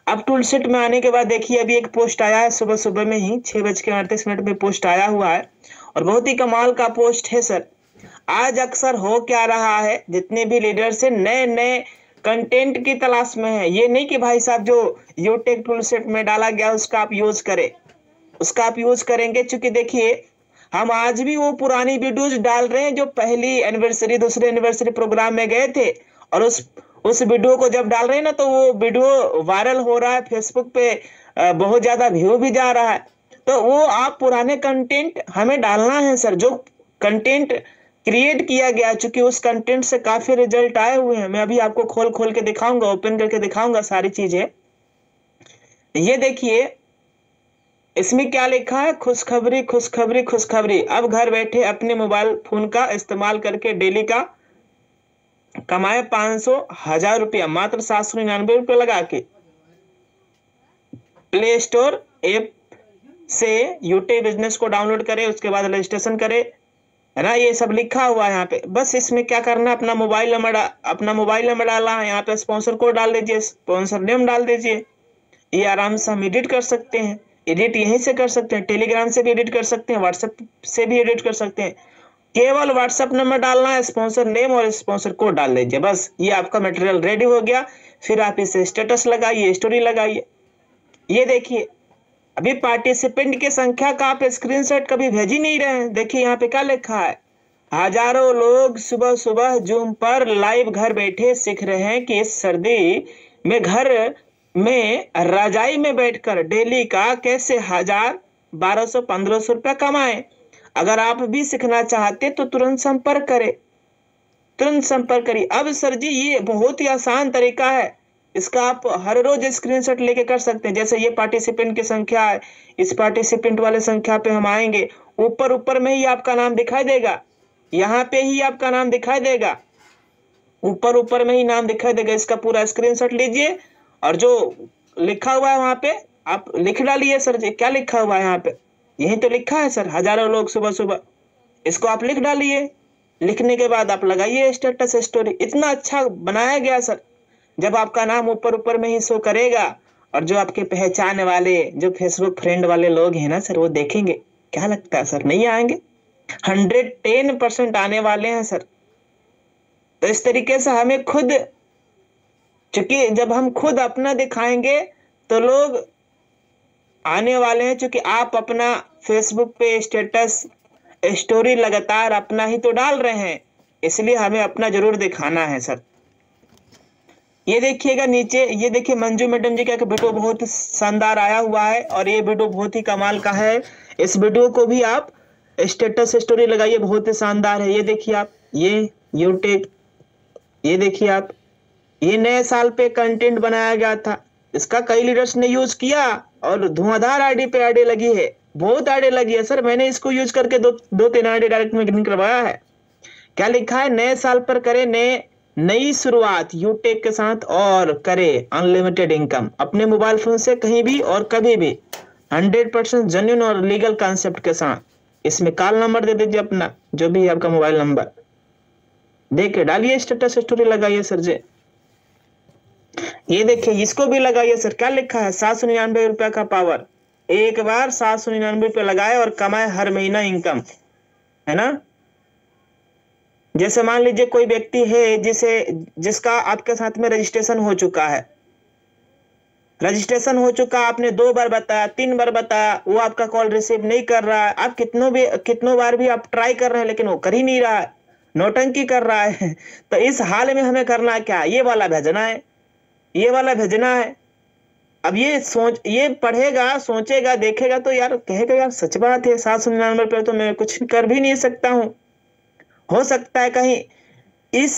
अब टूलसेट में आने के बाद देखिए अभी एक पोस्ट आया है, सुबह सुबह में ही 6:38 में पोस्ट आया हुआ है, और बहुत ही कमाल का पोस्ट है सर। आज अक्सर हो क्या रहा है, जितने भी लीडर्स हैं नए नए कंटेंट की तलाश में है। ये नहीं कि भाई साहब जो यूटेक टूलसेट में डाला गया उसका आप यूज करें, उसका आप यूज करेंगे। चूंकि देखिए हम आज भी वो पुरानी वीडियोज डाल रहे हैं जो पहली एनिवर्सरी, दूसरे एनिवर्सरी प्रोग्राम में गए थे, और उस वीडियो को जब डाल रहे हैं ना तो वो वीडियो वायरल हो रहा है, फेसबुक पे बहुत ज्यादा व्यू भी जा रहा है। तो वो आप पुराने कंटेंट हमें डालना है सर, जो कंटेंट क्रिएट किया गया, चूंकि उस कंटेंट से काफी रिजल्ट आए हुए हैं। मैं अभी आपको खोल के दिखाऊंगा, ओपन करके दिखाऊंगा सारी चीजें। ये देखिए इसमें क्या लिखा है, खुशखबरी खुशखबरी खुशखबरी। अब घर बैठे अपने मोबाइल फोन का इस्तेमाल करके डेली का कमाए 500,000 रुपया मात्र 799 रुपये लगा के। प्ले स्टोर ऐप से यूटेक बिजनेस को डाउनलोड करें, उसके बाद रजिस्ट्रेशन करें, है ना। ये सब लिखा हुआ है यहाँ पे। बस इसमें क्या करना है, अपना मोबाइल नंबर डालना है, यहाँ पे स्पॉन्सर कोड डाल दीजिए, स्पॉन्सर नेम डाल दीजिए। ये आराम से हम एडिट कर सकते हैं, एडिट यहीं से कर सकते हैं, टेलीग्राम से भी एडिट कर सकते हैं, व्हाट्सएप से भी एडिट कर सकते हैं। केवल व्हाट्सएप नंबर डालना है, स्पॉन्सर नेम और स्पॉन्सर कोड डाल दीजिए, बस ये आपका मटेरियल रेडी हो गया। फिर आप इसे स्टेटस लगाइए, स्टोरी लगाइए। ये देखिए अभी पार्टिसिपेंट की संख्या का आप स्क्रीनशॉट कभी भेज ही नहीं रहे हैं। देखिए यहाँ पे क्या लिखा है, हजारों लोग सुबह सुबह जूम पर लाइव घर बैठे सीख रहे हैं कि इस सर्दी में घर में रजाई में बैठकर डेली का कैसे 1000, 1200, 1500 रुपया कमाएं। अगर आप भी सीखना चाहते तो तुरंत संपर्क करें, तुरंत संपर्क करिए। अब सर जी ये बहुत ही आसान तरीका है, इसका आप हर रोज स्क्रीनशॉट लेके कर सकते हैं। जैसे ये पार्टिसिपेंट की संख्या है, इस पार्टिसिपेंट वाले संख्या पे हम आएंगे, ऊपर में ही आपका नाम दिखाई देगा, यहाँ पे ही आपका नाम दिखाई देगा, ऊपर में ही नाम दिखाई देगा। इसका पूरा स्क्रीनशॉट लीजिए और जो लिखा हुआ है वहां पे आप लिख डालिए। सर जी क्या लिखा हुआ है यहाँ पे, यही तो लिखा है सर, हजारों लोग सुबह सुबह, इसको आप लिख डालिए। लिखने के बाद आप लगाइए स्टेटस स्टोरी। इतना अच्छा बनाया गया सर, जब आपका नाम ऊपर में ही शो करेगा और जो आपके पहचान वाले, जो फेसबुक फ्रेंड वाले लोग हैं ना सर, वो देखेंगे, क्या लगता है सर नहीं आएंगे? 110% आने वाले हैं सर, तो इस तरीके से हमें खुद, चूंकि जब हम खुद अपना दिखाएंगे तो लोग आने वाले हैं, क्योंकि आप अपना फेसबुक पे स्टेटस स्टोरी लगातार अपना ही तो डाल रहे हैं, इसलिए हमें अपना जरूर दिखाना है सर। ये देखिएगा नीचे, ये देखिए मंजू मैडम जी का वीडियो बहुत ही शानदार आया हुआ है और ये वीडियो बहुत ही कमाल का है। इस वीडियो को भी आप स्टेटस स्टोरी लगाइए, बहुत ही शानदार है। ये देखिए आप, ये यूट्यूब, ये देखिए आप, ये नए साल पे कंटेंट बनाया गया था, इसका कई लीडर्स ने यूज किया और धुआंधार आईडी पे आईडी लगी है, बहुत आईडी लगी है सर। मैंने इसको यूज करके दो तीन आईडी डायरेक्ट में ग्रीन करवाया है। क्या लिखा है, नए साल पर करें नई शुरुआत यूटेक के साथ और करे अनलिमिटेड इनकम अपने मोबाइल फोन से कहीं भी और कभी भी, 100% जेन्युइन और लीगल कॉन्सेप्ट के साथ। इसमें कॉल नंबर दे दीजिए अपना, जो भी है आपका मोबाइल नंबर, देखिए डालिए, स्टेटस स्टोरी लगाइए सर जी। ये देखिए इसको भी लगाइए सर। क्या लिखा है, 799 रुपया का पावर, एक बार 799 रुपया लगाए और कमाए हर महीना इनकम, है ना। जैसे मान लीजिए कोई व्यक्ति है जिसका आपके साथ में रजिस्ट्रेशन हो चुका है, रजिस्ट्रेशन हो चुका, आपने 2 बार बताया, 3 बार बताया, वो आपका कॉल रिसीव नहीं कर रहा है, आप कितनों बार भी आप ट्राई कर रहे हैं लेकिन वो कर ही नहीं रहा है, नौटंकी कर रहा है। तो इस हाल में हमें करना क्या है, ये वाला भेजना है, ये वाला भेजना है। अब ये पढ़ेगा, सोचेगा, देखेगा तो यार कहेगा यार सच बात है, 799 रुपये तो मैं कुछ कर भी नहीं सकता हूँ। हो सकता है कहीं इस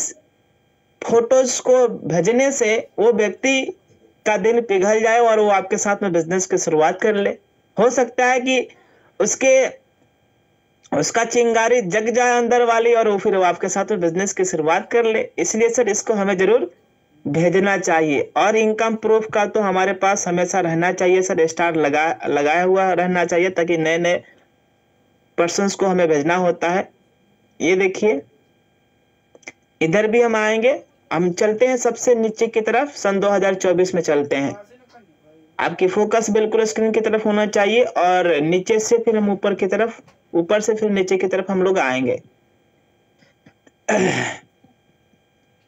फोटोज को भेजने से वो व्यक्ति का दिल पिघल जाए और वो आपके साथ में बिजनेस की शुरुआत कर ले। हो सकता है कि उसका चिंगारी जग जाए अंदर वाली और वो फिर वो आपके साथ में बिजनेस की शुरुआत कर ले। इसलिए सर इसको हमें जरूर भेजना चाहिए और इनकम प्रूफ का तो हमारे पास हमेशा रहना चाहिए सर, स्टार लगाया हुआ रहना चाहिए, ताकि नए नए पर्सन्स को हमें भेजना होता है। ये देखिए इधर भी हम आएंगे, हम चलते हैं सबसे नीचे की तरफ, सन 2024 में चलते हैं। आपकी फोकस बिल्कुल स्क्रीन की तरफ होना चाहिए और नीचे से फिर हम ऊपर की तरफ, ऊपर से फिर नीचे की तरफ हम लोग आएंगे।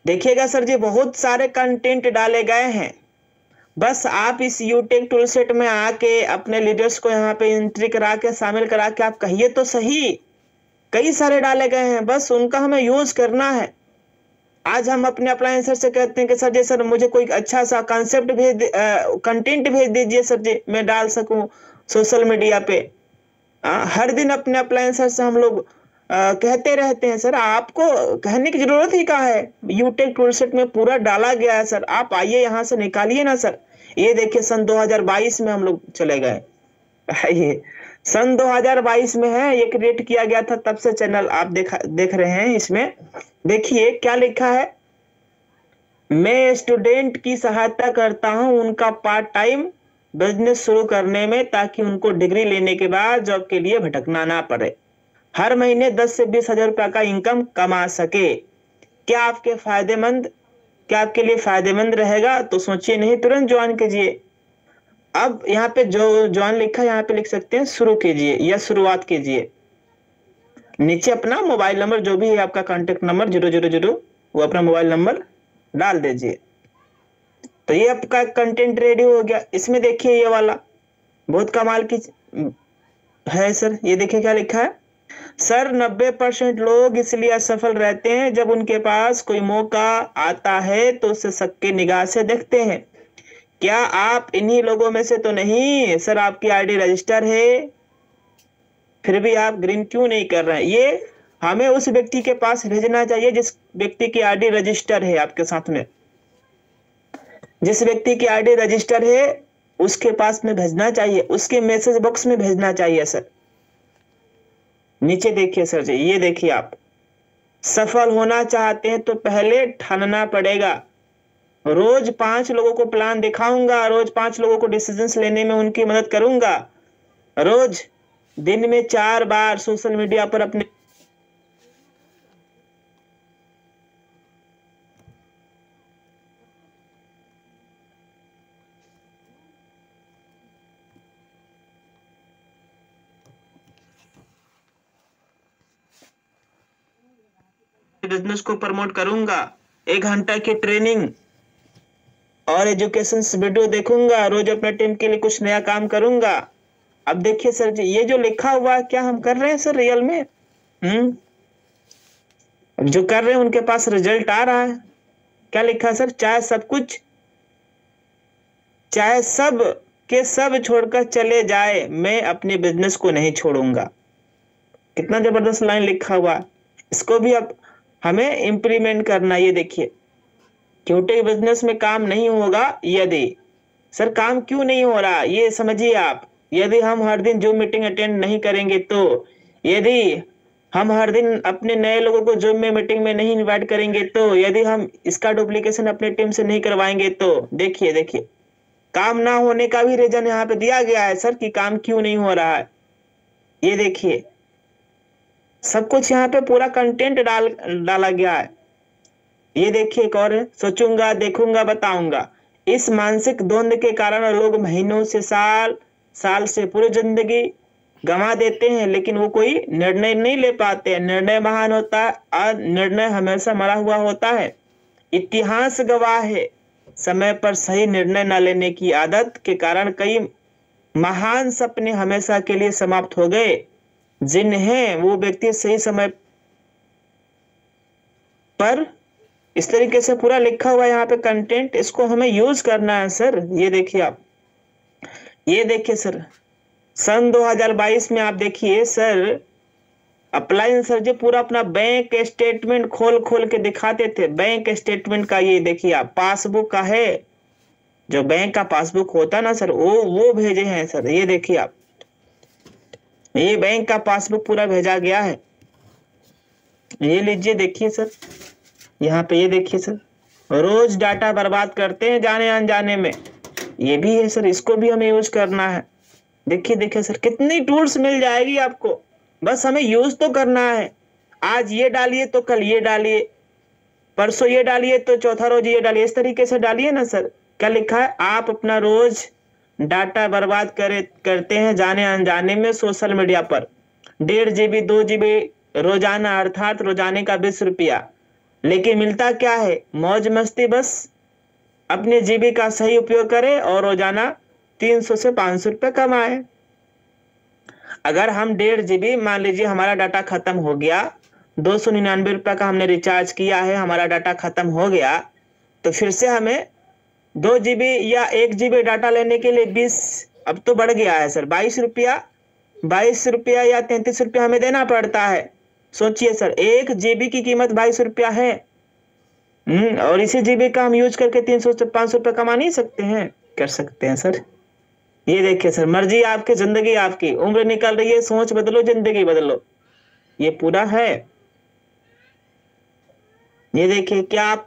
देखिएगा सर जी बहुत सारे कंटेंट डाले गए हैं, बस आप इस यूटेक टूल सेट में आके अपने लीडर्स को यहाँ पे एंट्री करा के शामिल करा के आप कहिए तो सही, कई सारे डाले गए हैं, बस उनका हमें यूज करना है। आज हम अपने अप्लायंसर से कहते हैं कि सर जी सर मुझे कोई अच्छा सा कॉन्सेप्ट कंटेंट भेज दीजिए सर जी, मैं डाल सकूं सोशल मीडिया पे। हर दिन अपने अप्लायंसर से हम लोग कहते रहते हैं, सर आपको कहने की जरूरत ही कहाँ है, यूटेक टूलसेट में पूरा डाला गया है सर, आप आइए यहाँ से निकालिए ना सर। ये देखिए सन 2022 में हम लोग चले गए, ये सन 2022 में है, ये क्रिएट किया गया था, तब से चैनल आप देख रहे हैं। इसमें देखिए क्या लिखा है, मैं स्टूडेंट की सहायता करता हूं उनका पार्ट टाइम बिजनेस शुरू करने में, ताकि उनको डिग्री लेने के बाद जॉब के लिए भटकना ना पड़े, हर महीने 10 से 20 हजार रुपया का इनकम कमा सके। क्या आपके लिए फायदेमंद रहेगा? तो सोचिए नहीं, तुरंत ज्वाइन कीजिए। अब यहाँ पे जो ज्वाइन लिखा है यहाँ पे लिख सकते हैं शुरू कीजिए या शुरुआत कीजिए। नीचे अपना मोबाइल नंबर जो भी है आपका कॉन्टेक्ट नंबर 000 वो अपना मोबाइल नंबर डाल दीजिए। तो ये आपका कंटेंट रेडी हो गया। इसमें देखिए ये वाला बहुत कमाल की है सर, ये देखिए क्या लिखा है, सर 90% लोग इसलिए असफल रहते हैं जब उनके पास कोई मौका आता है तो उसे सबकी निगाह से देखते हैं। क्या आप इन्हीं लोगों में से तो नहीं? सर आपकी आईडी रजिस्टर है फिर भी आप ग्रीन क्यों नहीं कर रहे हैं? ये हमें उस व्यक्ति के पास भेजना चाहिए जिस व्यक्ति की आईडी रजिस्टर है आपके साथ में, जिस व्यक्ति की आईडी रजिस्टर है उसके पास में भेजना चाहिए, उसके मैसेज बॉक्स में भेजना चाहिए सर। नीचे देखिए सर जी, ये देखिए आप सफल होना चाहते हैं तो पहले ठानना पड़ेगा। रोज 5 लोगों को प्लान दिखाऊंगा, रोज 5 लोगों को डिसीजंस लेने में उनकी मदद करूंगा, रोज दिन में 4 बार सोशल मीडिया पर अपने बिजनेस को प्रमोट करूंगा, 1 घंटा की ट्रेनिंग और एजुकेशन वीडियो देखूंगा, रोज अपने टीम के लिए कुछ नया काम करूंगा। अब देखिए सर जी, ये जो लिखा हुआ है क्या हम कर रहे हैं सर रियल में? जो कर रहे हैं उनके पास रिजल्ट आ रहा है। क्या लिखा है सर? चाहे सब के सब छोड़कर चले जाए, मैं अपने बिजनेस को नहीं छोड़ूंगा। कितना जबरदस्त लाइन लिखा हुआ है। इसको भी अब हमें इंप्लीमेंट करना। ये देखिए, क्योंकि बिजनेस में काम नहीं होगा यदि, सर काम क्यों नहीं हो रहा ये समझिए आप। यदि हम हर दिन जूम मीटिंग अटेंड नहीं करेंगे तो, यदि हम हर दिन अपने नए लोगों को जूम में मीटिंग में नहीं इनवाइट करेंगे तो, यदि हम इसका डुप्लीकेशन अपने टीम से नहीं करवाएंगे तो, देखिए काम ना होने का भी रीजन यहाँ पे दिया गया है सर कि काम क्यों नहीं हो रहा है। ये देखिए सब कुछ यहाँ पे पूरा कंटेंट डाला गया है। ये देखिए एक और है, सोचूंगा देखूंगा बताऊंगा। इस मानसिक द्वंद के कारण लोग महीनों से साल से पूरी जिंदगी गंवा देते हैं, लेकिन वो कोई निर्णय नहीं ले पाते। निर्णय महान होता है और निर्णय हमेशा मरा हुआ होता है। इतिहास गवाह है, समय पर सही निर्णय न लेने की आदत के कारण कई महान सपने हमेशा के लिए समाप्त हो गए, जिन्हें वो व्यक्ति सही समय पर, इस तरीके से पूरा लिखा हुआ है यहाँ पे कंटेंट। इसको हमें यूज करना है सर। ये देखिए आप, ये देखिए सर, सन 2022 में आप देखिए सर, अप्लायंस सर जी पूरा अपना बैंक स्टेटमेंट खोल के दिखाते थे। बैंक स्टेटमेंट का ये देखिए आप, पासबुक का है, जो बैंक का पासबुक होता ना सर, वो भेजे हैं सर। ये देखिए आप, ये बैंक का पासबुक पूरा भेजा गया है। ये लीजिए देखिए सर, यहाँ पे ये देखिए सर, रोज डाटा बर्बाद करते हैं जाने अनजाने में। ये भी है सर, इसको भी हमें यूज करना है। देखिए सर, कितनी टूल्स मिल जाएगी आपको, बस हमें यूज तो करना है। आज ये डालिए तो कल ये डालिए, परसों ये डालिए तो चौथा रोज ये डालिए, इस तरीके से डालिए ना सर। क्या लिखा है? आप अपना रोज डाटा बर्बाद करते हैं जाने अनजाने में सोशल मीडिया पर। 1.5 GB 2 GB रोजाना, अर्थात रोजाने का 20 रुपया। लेकिन मिलता क्या है? मौज मस्ती। बस अपने जीबी का सही उपयोग करें और रोजाना 300 से 500 रुपये कमाए। अगर हम 1.5 GB, मान लीजिए हमारा डाटा खत्म हो गया, 299 रुपये का हमने रिचार्ज किया है, हमारा डाटा खत्म हो गया, तो फिर से हमें 2 GB या 1 GB डाटा लेने के लिए 20, अब तो बढ़ गया है सर, 22 रुपया या 33 रुपया हमें देना पड़ता है। सोचिए सर, 1 GB की कीमत 22 रुपया है। और इसी जीबी का हम यूज करके 300 से 500 रुपये कमा नहीं सकते हैं? कर सकते हैं सर। ये देखिए सर, मर्जी आपकी, जिंदगी आपकी, उम्र निकल रही है, सोच बदलो, जिंदगी बदलो। ये पूरा है। ये देखिए, क्या आप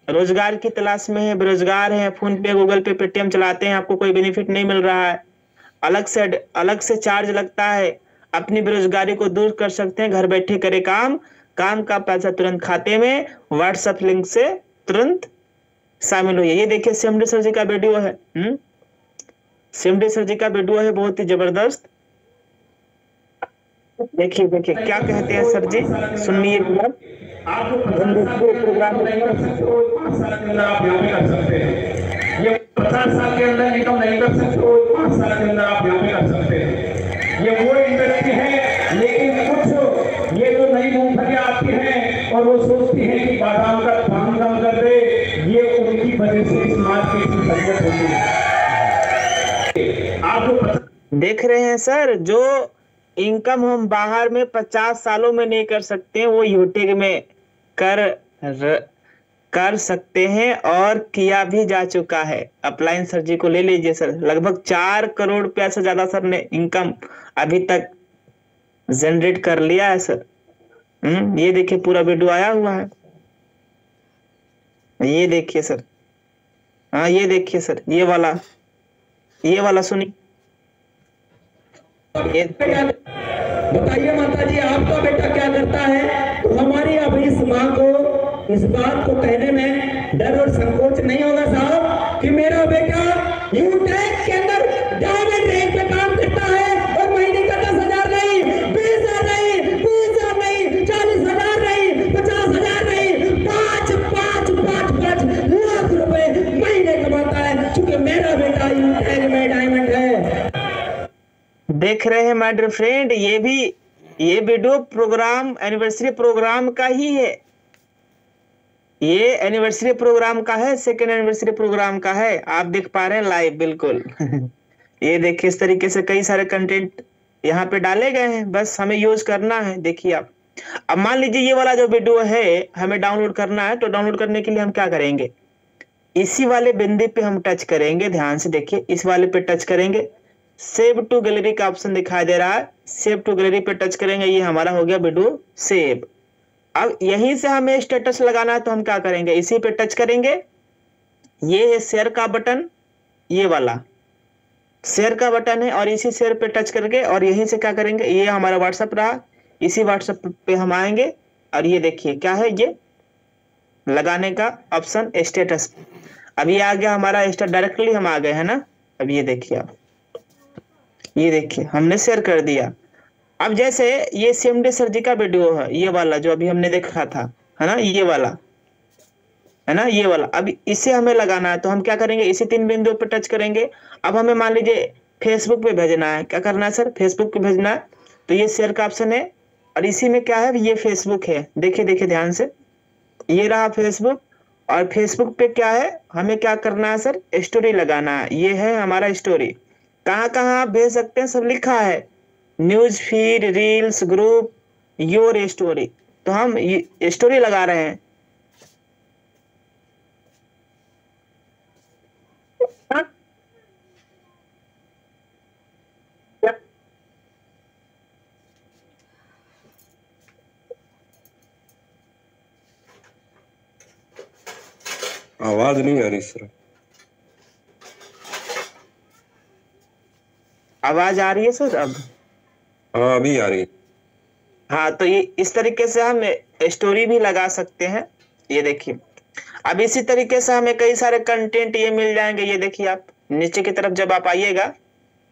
रोजगार की तलाश में है, बेरोजगार हैं, फोन पे, गूगल पे, पेटीएम चलाते हैं, आपको कोई बेनिफिट नहीं मिल रहा है, अलग से चार्ज लगता है, अपनी बेरोजगारी को दूर कर सकते हैं, घर बैठे करे काम का पैसा तुरंत खाते में, व्हाट्सएप लिंक से तुरंत शामिल हुई। ये देखिए सिमडी सर जी का वीडियो है, सिमडी सर जी का वीडियो है, बहुत ही जबरदस्त। देखिए क्या कहते हैं सर जी, सुनिए। आप प्रोग्राम कर सकते हैं, ये 50 साल के अंदर इनकम नहीं कर सकते, 5 साल के अंदर आप यहाँ पे कर सकते हैं। ये वो इंडस्ट्री है, लेकिन कुछ ये जो नई मूंगफली आती है और वो सोचती है कि बादाम का दाम कम कर दे, ये उनकी वजह से इस मार्केट की संकट होती है। आपको देख रहे हैं सर, जो इनकम हम बाहर में 50 सालों में नहीं कर सकते हैं, वो यूट्यूब में कर सकते हैं और किया भी जा चुका है। अप्लायंस सर जी को ले लीजिए सर, लगभग 4 करोड़ रुपया से ज्यादा सर ने इनकम अभी तक जनरेट कर लिया है सर। ये देखिए पूरा वीडियो आया हुआ है, ये देखिए सर। हाँ ये देखिए सर, ये वाला सुनिए। बताइए माता जी, आपका बेटा क्या करता है? तो हमारी अब इस माँ को इस बात को कहने में डर और संकोच नहीं होगा साहब कि मेरा बेटा यूटेक के अंदर डायमंड रैंक पे काम करता है और महीने का 10,000 नहीं, 20,000 नहीं, 30,000 नहीं, 40,000 नहीं, देख रहे हैं माय डियर फ्रेंड, ये वीडियो प्रोग्राम एनिवर्सरी प्रोग्राम का ही है, ये एनिवर्सरी प्रोग्राम का है, सेकेंड एनिवर्सरी प्रोग्राम का है। आप देख पा रहे हैं लाइव बिल्कुल। ये देखिए इस तरीके से कई सारे कंटेंट यहाँ पे डाले गए हैं, बस हमें यूज करना है। देखिए आप, अब मान लीजिए ये वाला जो वीडियो है हमें डाउनलोड करना है, तो डाउनलोड करने के लिए हम क्या करेंगे, इसी वाले बिंदु पे हम टच करेंगे। ध्यान से देखिए, इस वाले पे टच करेंगे, सेव टू गैलरी का ऑप्शन दिखाई दे रहा है, सेव टू गैलरी पे टच करेंगे, ये हमारा हो गया वीडियो सेव। अब यहीं से हमें स्टेटस लगाना है, तो हम क्या करेंगे, इसी पे टच करेंगे, ये है शेयर का बटन, ये वाला शेयर का बटन है, और इसी शेयर पे टच करके और यहीं से क्या करेंगे, ये हमारा व्हाट्सएप रहा, इसी व्हाट्सएप पे हम आएंगे और ये देखिए क्या है, ये लगाने का ऑप्शन स्टेटस। अब ये आ गया हमारा स्टेटस, डायरेक्टली हम आ गए हैं ना। अब ये देखिए आप, ये देखिए हमने शेयर कर दिया। अब जैसे ये CMD सर जी का वीडियो है, ये वाला जो अभी हमने देखा था, है ना, ये वाला है ना, ये वाला। अब इसे हमें लगाना है, तो हम क्या करेंगे, इसी 3 बिंदुओं पर टच करेंगे। अब हमें मान लीजिए फेसबुक पे भेजना है, क्या करना है सर, फेसबुक पे भेजना है, तो ये शेयर का ऑप्शन है, और इसी में क्या है, ये फेसबुक है। देखिए देखिए ध्यान से, ये रहा फेसबुक, और फेसबुक पे क्या है, हमें क्या करना है सर, स्टोरी लगाना है। ये है हमारा स्टोरी, कहाँ कहाँ आप भेज सकते हैं, सब लिखा है, news feed, reels, group, your story. तो हम ये स्टोरी लगा रहे हैं। आवाज नहीं आ रही सर। आवाज आ रही है सर अब? हाँ अभी आ रही है। हाँ, तो ये इस तरीके से हम स्टोरी भी लगा सकते हैं। ये देखिए, अब इसी तरीके से हमें कई सारे कंटेंट ये मिल जाएंगे। ये देखिए आप नीचे की तरफ जब आप आइएगा,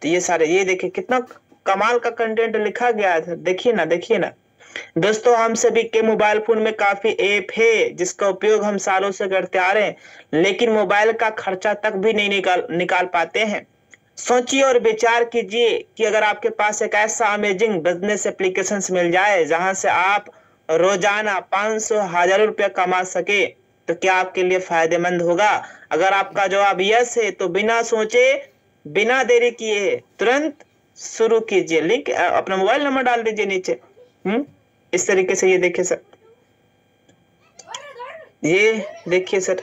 तो ये सारे, ये देखिए कितना कमाल का कंटेंट लिखा गया है। देखिए ना, देखिए ना दोस्तों, हम सभी के मोबाइल फोन में काफी ऐप है जिसका उपयोग हम सालों से करते आ रहे हैं, लेकिन मोबाइल का खर्चा तक भी नहीं निकाल पाते हैं। सोचिए और विचार कीजिए कि अगर आपके पास एक ऐसा अमेजिंग बिजनेस एप्लीकेशन मिल जाए जहां से आप रोजाना 500 हजार रुपया कमा सके, तो क्या आपके लिए फायदेमंद होगा? अगर आपका जवाब यस है, तो बिना सोचे बिना देरी किए तुरंत शुरू कीजिए। लिंक, अपना मोबाइल नंबर डाल दीजिए नीचे। इस तरीके से ये देखिए सर, ये देखिए सर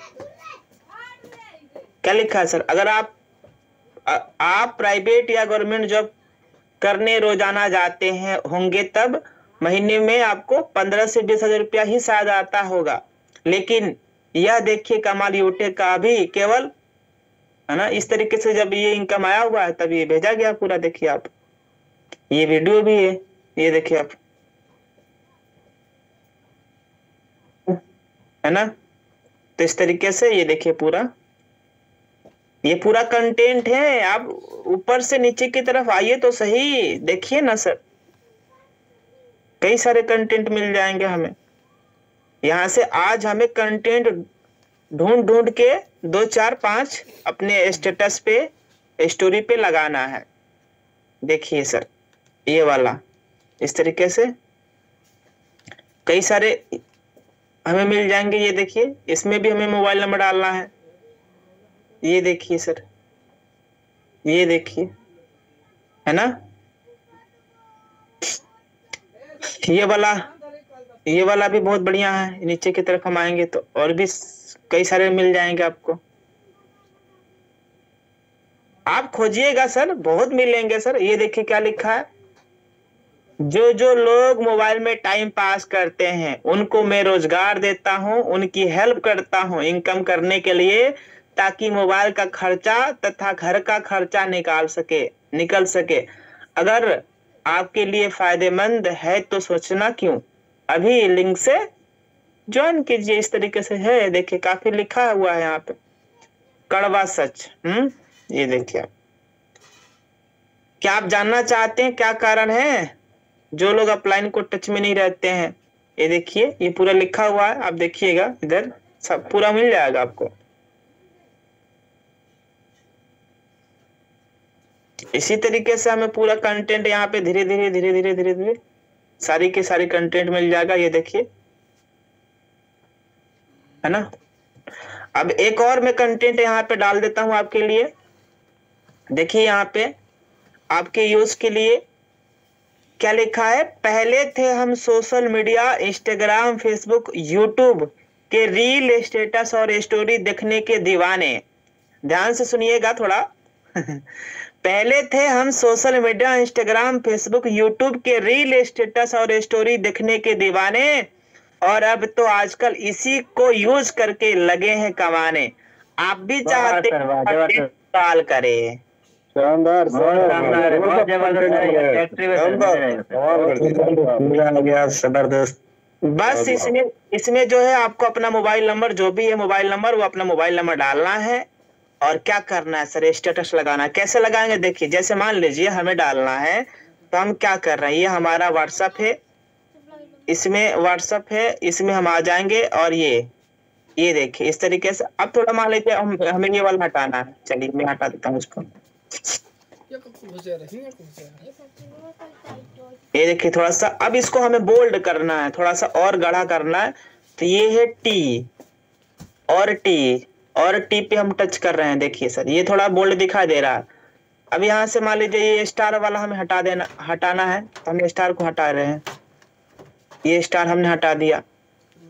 क्या लिखा है सर। अगर आप प्राइवेट या गवर्नमेंट जॉब करने रोजाना जाते हैं होंगे, तब महीने में आपको 15 से 20 हजार रुपया ही शायद आता होगा, लेकिन यह देखिए कमाल, यूट्यूब का भी केवल, है ना, इस तरीके से जब ये इनकम आया हुआ है तब ये भेजा गया पूरा। देखिए आप, ये वीडियो भी है, ये देखिए आप, है ना। तो इस तरीके से ये देखिए पूरा, ये पूरा कंटेंट है। आप ऊपर से नीचे की तरफ आइए तो सही, देखिए ना सर, कई सारे कंटेंट मिल जाएंगे हमें यहाँ से। आज हमें कंटेंट ढूंढ के 2, 4, 5 अपने स्टेटस पे, स्टोरी पे लगाना है। देखिए सर, ये वाला इस तरीके से कई सारे हमें मिल जाएंगे। ये देखिए, इसमें भी हमें मोबाइल नंबर डालना है। ये देखिए सर, ये देखिए, है ना, ये वाला भी बहुत बढ़िया है। नीचे की तरफ हम आएंगे तो और भी कई सारे मिल जाएंगे आपको। आप खोजिएगा सर, बहुत मिलेंगे सर। ये देखिए क्या लिखा है, जो लोग मोबाइल में टाइम पास करते हैं उनको मैं रोजगार देता हूं, उनकी हेल्प करता हूं इनकम करने के लिए, ताकि मोबाइल का खर्चा तथा घर का खर्चा निकल सके। अगर आपके लिए फायदेमंद है तो सोचना क्यों, अभी लिंक से ज्वाइन कीजिए। इस तरीके से है, देखिए काफी लिखा हुआ है यहाँ पे, कड़वा सच। ये देखिए आप, क्या आप जानना चाहते हैं क्या कारण है जो लोग अपलाइन को टच में नहीं रहते हैं? ये देखिए, ये पूरा लिखा हुआ है, आप देखिएगा, इधर सब पूरा मिल जाएगा आपको। इसी तरीके से हमें पूरा कंटेंट यहाँ पे धीरे धीरे सारी के सारी कंटेंट मिल जाएगा। ये देखिए, है ना। अब एक और मैं कंटेंट यहाँ पे डाल देता हूँ आपके लिए। देखिए यहाँ पे आपके यूज के लिए क्या लिखा है। पहले थे हम social media, Instagram, Facebook, YouTube के रील, स्टेटस और स्टोरी देखने के दीवाने। ध्यान से सुनिएगा थोड़ा। पहले थे हम social media, Instagram, Facebook, YouTube के रील, स्टेटस और स्टोरी देखने के दीवाने, और अब तो आजकल इसी को यूज करके लगे हैं कमाने। आप भी चाहते हैं कॉल करें। शानदार, बहुत जबरदस्त। बस इसमें जो है आपको अपना मोबाइल नंबर, जो भी है मोबाइल नंबर, वो अपना मोबाइल नंबर डालना है और क्या करना है सर, स्टेटस लगाना है। कैसे लगाएंगे देखिए, जैसे मान लीजिए हमें डालना है तो हम क्या कर रहे हैं, ये हमारा व्हाट्सएप है, इसमें व्हाट्सएप है, इसमें हम आ जाएंगे और ये देखिए इस तरीके से। अब थोड़ा मान लीजिए हमें ये वाला हटाना है, चलिए मैं हटा देता हूँ इसको। ये देखिए थोड़ा सा, अब इसको हमें बोल्ड करना है, थोड़ा सा और गाढ़ा करना है। तो ये है टी और टी पे हम टच कर रहे हैं। देखिए सर ये थोड़ा बोल्ड दिखाई दे रहा है। अब यहाँ से मान लीजिए ये स्टार वाला हमें हटाना है, तो हम स्टार को हटा रहे हैं। ये स्टार हमने हटा दिया,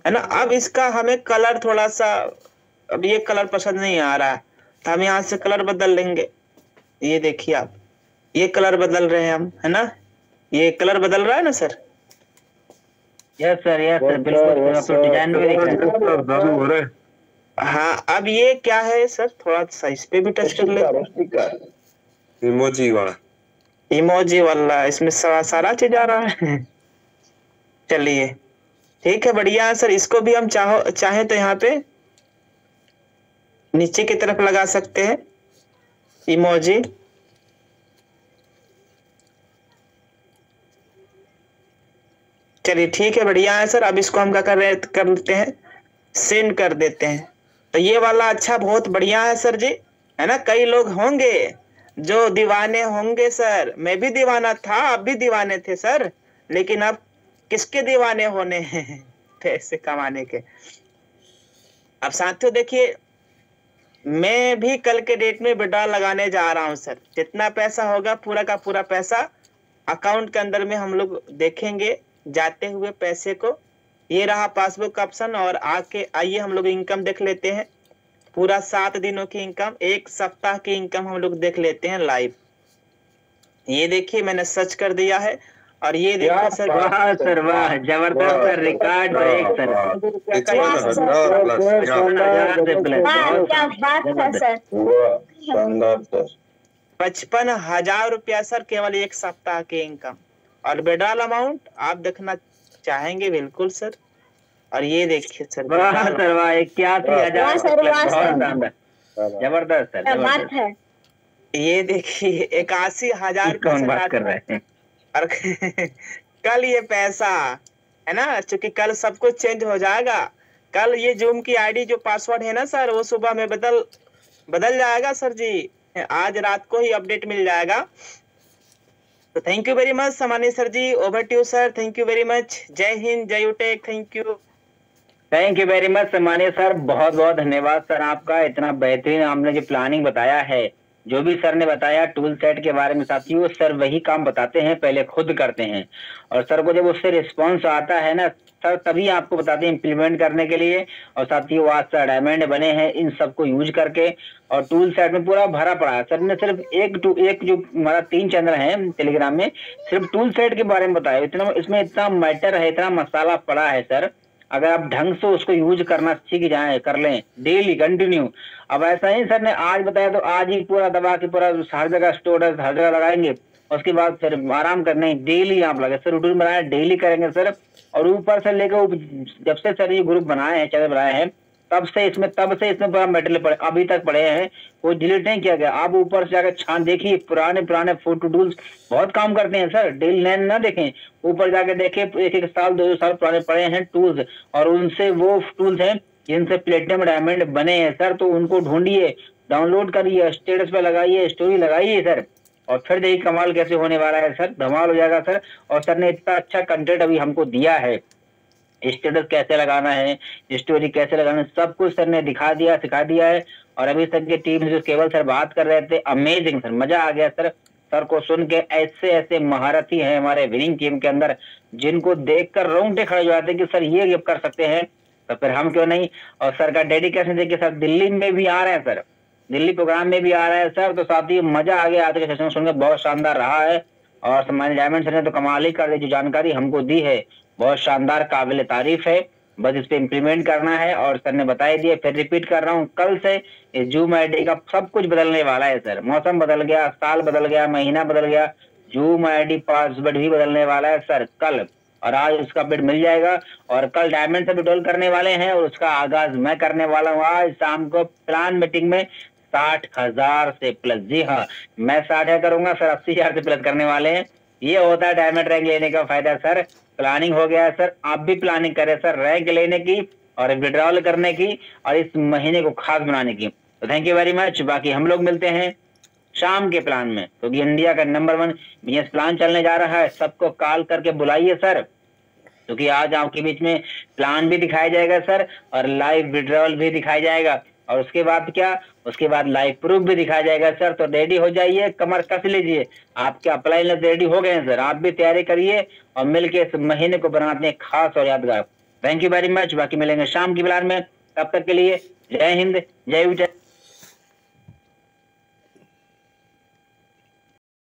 है ना। अब इसका हमें कलर थोड़ा सा, अब ये कलर पसंद नहीं आ रहा है तो हम यहाँ से कलर बदल लेंगे। ये देखिए आप, ये कलर बदल रहे हैं हम, है ना। ये कलर बदल रहा है ना सर। यस सर बिल्कुल, डिजाइन में दिख रहा है। हाँ, अब ये क्या है सर, थोड़ा सा इस पे भी टच कर ले। इमोजी वाला इसमें सारा चीज आ रहा है। चलिए ठीक है, बढ़िया है सर। इसको भी हम चाहे तो यहाँ पे नीचे की तरफ लगा सकते हैं इमोजी। चलिए ठीक है, बढ़िया है सर। अब इसको हम क्या कर लेते हैं, सेंड कर देते हैं। तो ये वाला अच्छा, बहुत बढ़िया है सर जी, है ना। कई लोग होंगे जो दीवाने होंगे सर, मैं भी दीवाना था, आप भी दीवाने थे सर, लेकिन अब किसके दीवाने होने हैं, पैसे कमाने के। अब साथियों देखिए, मैं भी कल के डेट में विड्रॉल लगाने जा रहा हूं सर। जितना पैसा होगा पूरा का पूरा पैसा अकाउंट के अंदर में हम लोग देखेंगे जाते हुए पैसे को। ये रहा पासबुक का ऑप्शन, और आइए हम लोग इनकम देख लेते हैं। पूरा 7 दिनों की इनकम, 1 सप्ताह की इनकम हम लोग देख लेते हैं लाइव। ये देखिए मैंने सर्च कर दिया है, और ये देखिए सर, वाह सर वाह, जबरदस्त सर, रिकॉर्ड ब्रेक सर। 55,000 रुपया सर, केवल 1 सप्ताह की इनकम। और विड्रॉल अमाउंट आप देखना चाहेंगे बिल्कुल सर। और ये देखिए सर, वाह सर वाह, 81,000, जबरदस्त सर, बात है। ये देखिए 81,000 कौन बात कर रहे हैं। और कल ये पैसा, है ना, क्योंकि कल सब कुछ चेंज हो जाएगा। कल ये जूम की आईडी जो पासवर्ड है ना सर, वो सुबह में बदल जाएगा सर जी। आज रात को ही अपडेट मिल जाएगा। तो थैंक यू वेरी मच सामान्य sir ji, over to you sir. Thank you very much, जय हिंद, जय यूटेक, थैंक यू वेरी मच सामान्य सर, बहुत बहुत धन्यवाद सर आपका। इतना बेहतरीन आपने जो प्लानिंग बताया है, जो भी सर ने बताया टूल सेट के बारे में साथियों, सर वही काम बताते हैं, पहले खुद करते हैं, और सर को जब उससे रिस्पॉन्स आता है ना सर, तभी आपको बताते हैं इम्प्लीमेंट करने के लिए। और साथियों आज सर डायमंड बने हैं इन सबको यूज करके, और टूल सेट में पूरा भरा पड़ा है। सर ने सिर्फ एक जो हमारा 3 चैनल है टेलीग्राम में, सिर्फ टूल सेट के बारे में बताया। इतना इसमें इतना मैटर है, इतना मसाला पड़ा है सर, अगर आप ढंग से उसको यूज करना सीख जाए, कर लें डेली कंटिन्यू। अब ऐसा ही सर ने आज बताया तो आज ही पूरा दबा के पूरा हर जगह स्टोर हर जगह लगाएंगे, उसके बाद फिर आराम करने डेली आप लगे सर, रूटीन बनाए डेली करेंगे सर। और ऊपर से लेकर जब से सर ये ग्रुप बनाए हैं, चैनल बनाए हैं, तब से इसमें पूरा मेटेरियल पड़े, अभी तक पड़े हैं, कोई डिलीट नहीं किया गया। आप ऊपर से जाकर छान देखिए, पुराने फोटो टूल्स बहुत काम करते हैं सर, डेली नए ना देखें, ऊपर जाके देखें 1 साल 2 साल पुराने पड़े हैं टूल्स, और उनसे वो टूल्स हैं जिनसे प्लेटिनम डायमंड बने हैं सर। तो उनको ढूंढिए, डाउनलोड करिए, स्टेटस पे लगाइए, स्टोरी लगाइए सर, और फिर देखिए कमाल कैसे होने वाला है सर, धमाल हो जाएगा सर। और सर ने इतना अच्छा कंटेंट अभी हमको दिया है, स्टेटस कैसे लगाना है, स्टोरी कैसे लगाना है, सब कुछ सर ने दिखा दिया, सिखा दिया है। और अभी सर की टीम जो केवल सर बात कर रहे थे, अमेजिंग सर, मजा आ गया सर। सर को सुन के ऐसे ऐसे महारथी हैं हमारे विनिंग टीम के अंदर, जिनको देखकर रोंगटे खड़े हो जाते हैं कि सर ये गिफ्ट कर सकते हैं तो फिर हम क्यों नहीं। और सर का डेडिकेशन देखिए सर, दिल्ली में भी आ रहे हैं सर, दिल्ली प्रोग्राम में भी आ रहा है सर। तो साथ ही मजा आ गया आज के सेशन सुनकर, बहुत शानदार रहा है। और सम्मानित डायमंड सर ने तो कमाल ही कर दी, जो जानकारी हमको दी है बहुत शानदार, काबिल तारीफ है। बस इस पे इम्प्लीमेंट करना है और सर ने बता दिए। फिर रिपीट कर रहा हूँ, कल से इस जूम आईडी का सब कुछ बदलने वाला है सर। मौसम बदल गया, साल बदल गया, महीना बदल गया, जूम आईडी पासवर्ड भी बदलने वाला है सर कल। और आज उसका अपडेट मिल जाएगा। और कल डायमंड से विड्रॉल करने वाले हैं और उसका आगाज मैं करने वाला हूँ आज शाम को प्लान मीटिंग में 60,000 से प्लस। जी हाँ, मैं 60,000 करूंगा सर, 80,000 से प्लस करने वाले हैं। ये होता है डायमंड रैंक लेने का फायदा सर। प्लानिंग हो गया है सर, आप भी प्लानिंग करें सर रैंक लेने की और विड्रॉल करने की और इस महीने को खास बनाने की। तो थैंक यू वेरी मच। बाकी हम लोग मिलते हैं शाम के प्लान में, क्योंकि इंडिया का नंबर 1 बिजनेस प्लान चलने जा रहा है। सबको कॉल करके बुलाइए सर, क्योंकि आज आपके बीच में प्लान भी दिखाया जाएगा सर और लाइव विड्रॉल भी दिखाया जाएगा। और उसके बाद क्या, उसके बाद लाइव प्रूफ भी दिखाया जाएगा सर। तो रेडी हो जाइए, कमर कस लीजिए। आपके अप्लाई रेडी हो गए हैं सर, आप भी तैयारी करिए और मिलके इस महीने को बनाते हैं खास और यादगार। Thank you very much. बाकी मिलेंगे शाम की प्लान में, तब तक के लिए जय हिंद, जय विजय।